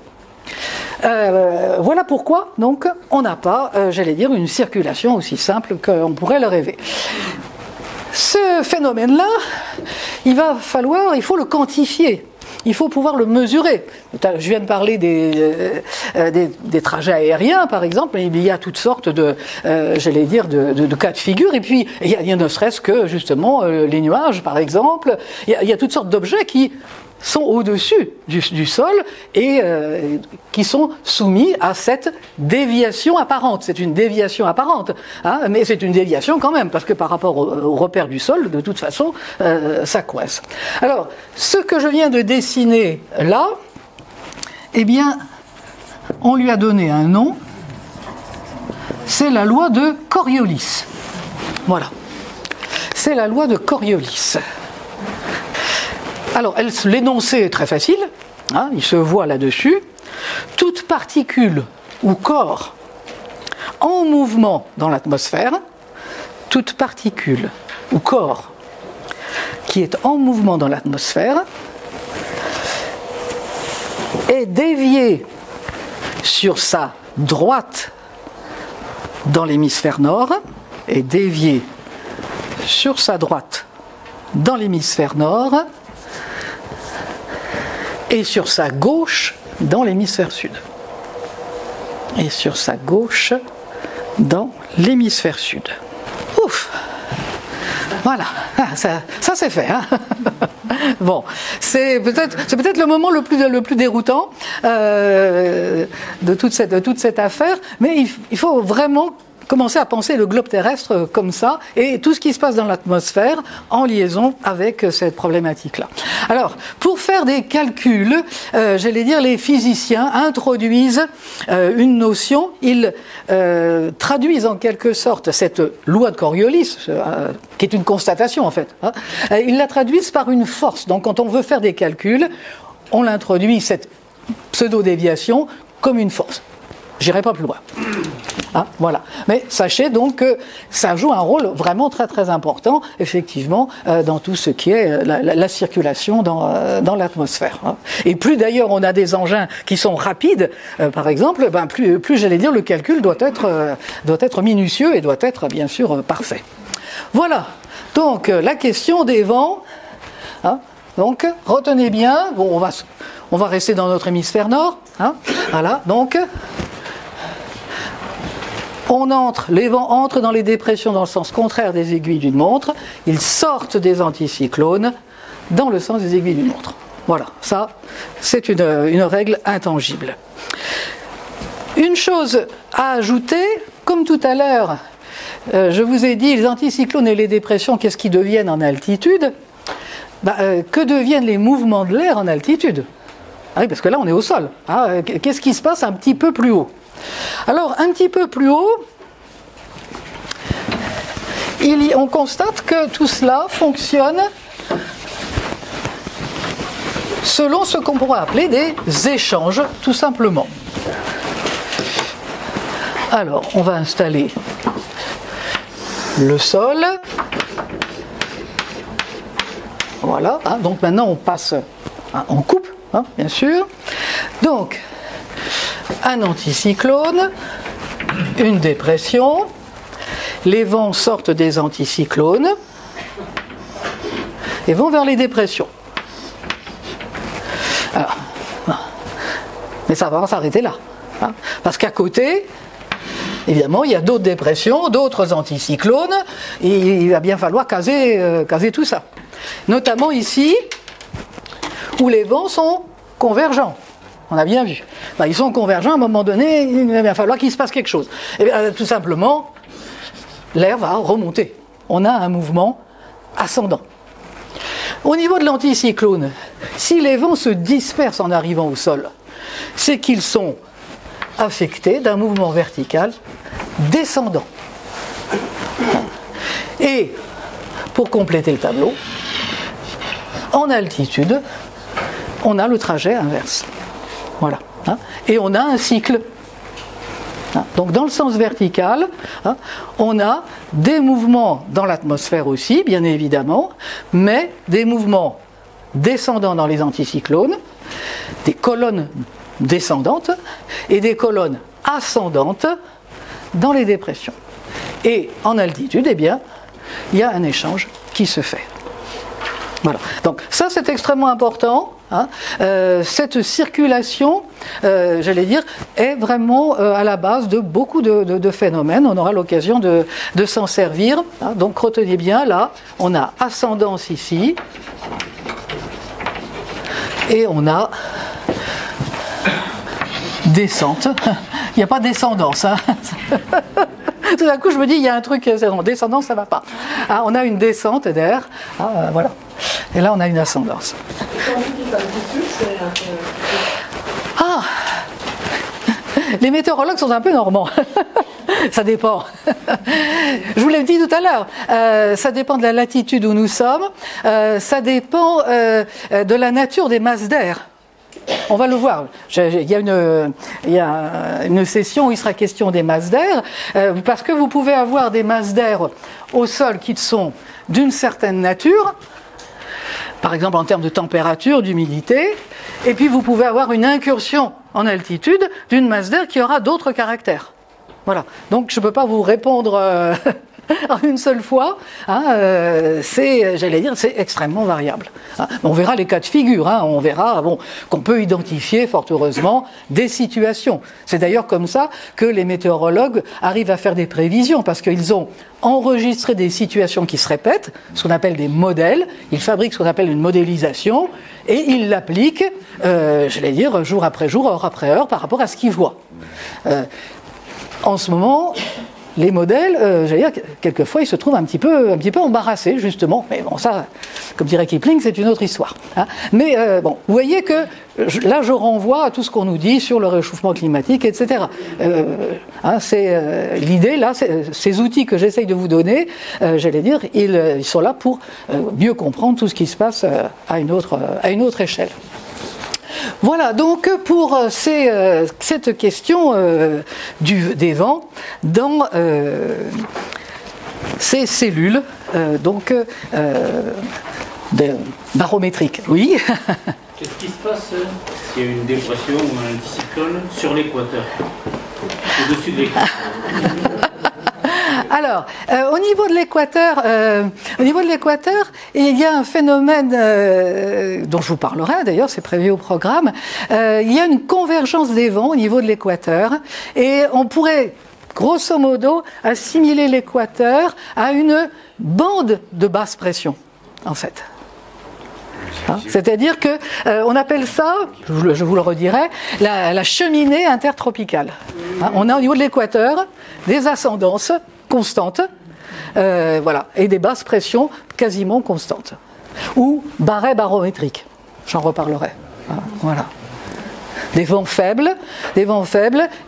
Voilà pourquoi, donc, on n'a pas, j'allais dire, une circulation aussi simple qu'on pourrait le rêver. Ce phénomène-là, il faut le quantifier. il faut pouvoir le mesurer. Je viens de parler des trajets aériens, par exemple, mais il y a toutes sortes de cas de figure, et puis il y a ne serait-ce que, justement, les nuages, par exemple, il y a toutes sortes d'objets qui sont au-dessus du sol et qui sont soumis à cette déviation apparente. C'est une déviation apparente, hein, mais c'est une déviation quand même, parce que par rapport au repère du sol, de toute façon, ça coince. Alors, ce que je viens de dessiner là, eh bien, on lui a donné un nom, c'est la loi de Coriolis. Voilà. C'est la loi de Coriolis. Alors, l'énoncé est très facile, hein, il se voit là-dessus. Toute particule ou corps en mouvement dans l'atmosphère, toute particule ou corps qui est en mouvement dans l'atmosphère est dévié sur sa droite dans l'hémisphère nord, est dévié sur sa droite dans l'hémisphère nord, et sur sa gauche dans l'hémisphère sud. Et sur sa gauche dans l'hémisphère sud. Ouf! Voilà, ça c'est fait. Hein. Bon, c'est peut-être le moment le plus déroutant de toute cette affaire, mais il faut vraiment commencer à penser le globe terrestre comme ça, et tout ce qui se passe dans l'atmosphère en liaison avec cette problématique-là. Alors, pour faire des calculs, j'allais dire, les physiciens introduisent une notion, ils traduisent en quelque sorte cette loi de Coriolis, qui est une constatation en fait, hein, ils la traduisent par une force. Donc quand on veut faire des calculs, on introduit cette pseudo-déviation comme une force. J'irai pas plus loin. Ah, voilà. Mais sachez donc que ça joue un rôle vraiment très très important, effectivement, dans tout ce qui est la circulation dans l'atmosphère. Hein. Et plus d'ailleurs on a des engins qui sont rapides, par exemple, ben plus j'allais dire le calcul doit être minutieux et doit être bien sûr parfait. Voilà. Donc la question des vents. Hein. Donc retenez bien. Bon, on va rester dans notre hémisphère nord. Hein. Voilà. Donc les vents entrent dans les dépressions dans le sens contraire des aiguilles d'une montre, ils sortent des anticyclones dans le sens des aiguilles d'une montre. Voilà, ça, c'est une règle intangible. Une chose à ajouter, comme tout à l'heure, je vous ai dit, les anticyclones et les dépressions, qu'est-ce qu'ils deviennent en altitude ? Que deviennent les mouvements de l'air en altitude ? Ah oui, parce que là, on est au sol. Hein, qu'est-ce qui se passe un petit peu plus haut ? Alors, un petit peu plus haut, on constate que tout cela fonctionne selon ce qu'on pourrait appeler des échanges, tout simplement. Alors, on va installer le sol. Voilà, hein, donc maintenant on passe, hein, on coupe, hein, bien sûr. Donc, un anticyclone, une dépression, les vents sortent des anticyclones et vont vers les dépressions. Alors, mais ça va s'arrêter là, hein, parce qu'à côté, évidemment, il y a d'autres dépressions, d'autres anticyclones, et il va bien falloir caser tout ça. Notamment ici, où les vents sont convergents. On a bien vu. Ils sont convergents, à un moment donné, il va bien falloir qu'il se passe quelque chose. Et bien, tout simplement, l'air va remonter. On a un mouvement ascendant. Au niveau de l'anticyclone, si les vents se dispersent en arrivant au sol, c'est qu'ils sont affectés d'un mouvement vertical descendant. Et, pour compléter le tableau, en altitude, on a le trajet inverse. Voilà. Hein, et on a un cycle. Hein, donc dans le sens vertical, hein, on a des mouvements dans l'atmosphère aussi, bien évidemment, mais des mouvements descendants dans les anticyclones, des colonnes descendantes et des colonnes ascendantes dans les dépressions. Et en altitude, eh bien, il y a un échange qui se fait. Voilà. Donc ça c'est extrêmement important. Hein. Cette circulation, j'allais dire, est vraiment à la base de beaucoup de phénomènes. On aura l'occasion de s'en servir. Hein. Donc retenez bien, là, on a ascendance ici, et on a descente. Il n'y a pas descendance. Hein. Tout d'un coup, je me dis, il y a un truc, non, descendance, ça ne va pas. Ah, on a une descente d'air. Ah, voilà. Et là, on a une ascendance. Ah, les météorologues sont un peu normands. Ça dépend. Je vous l'ai dit tout à l'heure. Ça dépend de la latitude où nous sommes. Ça dépend de la nature des masses d'air. On va le voir. Il y a une session où il sera question des masses d'air, parce que vous pouvez avoir des masses d'air au sol qui sont d'une certaine nature, par exemple en termes de température, d'humidité, et puis vous pouvez avoir une incursion en altitude d'une masse d'air qui aura d'autres caractères. Voilà. Donc je ne peux pas vous répondre en une seule fois. Hein, j'allais dire, c'est extrêmement variable. Hein. On verra les cas de figure. Hein, on verra qu'on peut identifier, fort heureusement, des situations. C'est d'ailleurs comme ça que les météorologues arrivent à faire des prévisions, parce qu'ils ont enregistré des situations qui se répètent, ce qu'on appelle des modèles. Ils fabriquent ce qu'on appelle une modélisation et ils l'appliquent, j'allais dire, jour après jour, heure après heure, par rapport à ce qu'ils voient. En ce moment, les modèles, j'allais dire, quelquefois, ils se trouvent un petit peu embarrassés, justement. Mais bon, ça, comme dirait Kipling, c'est une autre histoire. Hein. Mais bon, vous voyez que là, je renvoie à tout ce qu'on nous dit sur le réchauffement climatique, etc. Hein, l'idée, là, ces outils que j'essaye de vous donner, j'allais dire, ils sont là pour mieux comprendre tout ce qui se passe à une autre échelle. Voilà, donc pour cette question des vents dans ces cellules barométriques. Oui. Qu'est-ce qui se passe s'il y a une dépression ou un anticyclone sur l'équateur, au-dessus de l'équateur? Alors, au niveau de l'équateur, il y a un phénomène dont je vous parlerai, d'ailleurs, c'est prévu au programme. Il y a une convergence des vents au niveau de l'équateur, et on pourrait, grosso modo, assimiler l'équateur à une bande de basse pression, en fait. Hein, c'est-à-dire que on appelle ça, je vous le redirai, la cheminée intertropicale. Hein, on a au niveau de l'équateur des ascendances constantes, voilà, et des basses pressions quasiment constantes, ou barrets barométriques. J'en reparlerai. Hein, voilà. Des vents faibles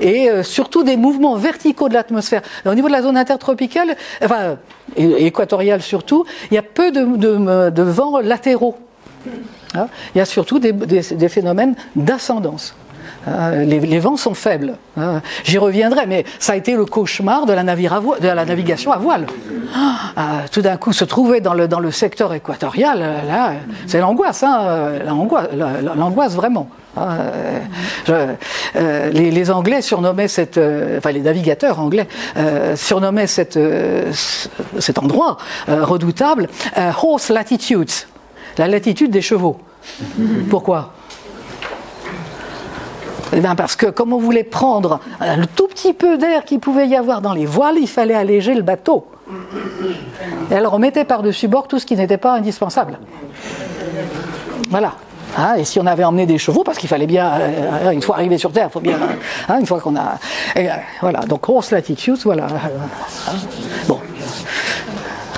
et surtout des mouvements verticaux de l'atmosphère. Au niveau de la zone intertropicale, enfin, et équatoriale surtout, il y a peu de vents latéraux. Hein, il y a surtout des phénomènes d'ascendance. Les vents sont faibles. Hein. J'y reviendrai, mais ça a été le cauchemar de la navigation à voile. Tout d'un coup, se trouver dans le secteur équatorial, là, c'est l'angoisse, hein, l'angoisse vraiment. Les Anglais surnommaient les navigateurs anglais surnommaient cet endroit redoutable horse latitudes, la latitude des chevaux. Pourquoi ? Eh bien parce que comme on voulait prendre le tout petit peu d'air qu'il pouvait y avoir dans les voiles, il fallait alléger le bateau. Et alors on mettait par-dessus bord tout ce qui n'était pas indispensable. Voilà. Hein, et si on avait emmené des chevaux, parce qu'il fallait bien, une fois arrivé sur Terre, il faut bien, une fois qu'on a... voilà, donc horse latitudes, voilà. Bon.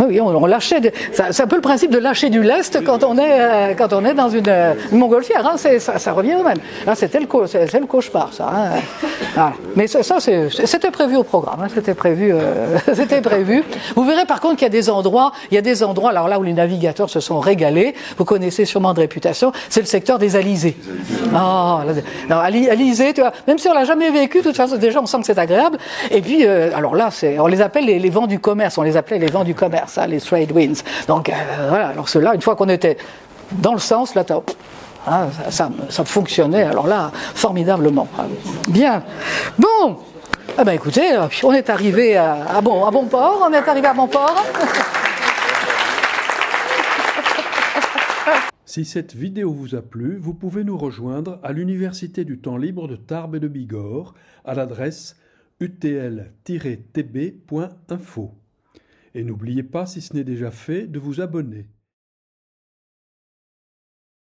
Oui, on lâchait. C'est un peu le principe de lâcher du lest quand on est dans une montgolfière. Hein, ça revient au même. Là, c'est le cauchemar, ça. Hein. Voilà. Mais ça, c'était prévu au programme. Hein, c'était prévu. Vous verrez par contre qu'il y a des endroits. Alors là où les navigateurs se sont régalés. Vous connaissez sûrement de réputation. C'est le secteur des alizés. Alizés, tu vois. Même si on l'a jamais vécu, de toute façon, déjà on sent que c'est agréable. Et puis, alors là, on les appelle les vents du commerce. On les appelait les vents du commerce. Ça, les trade winds. Donc voilà, alors ceux-là, une fois qu'on était dans le sens, là, ça fonctionnait, alors là, formidablement. Bien. Bon, eh ben, écoutez, on est arrivé à bon port, Si cette vidéo vous a plu, vous pouvez nous rejoindre à l'Université du temps libre de Tarbes et de Bigorre à l'adresse utl-tb.info. Et n'oubliez pas, si ce n'est déjà fait, de vous abonner.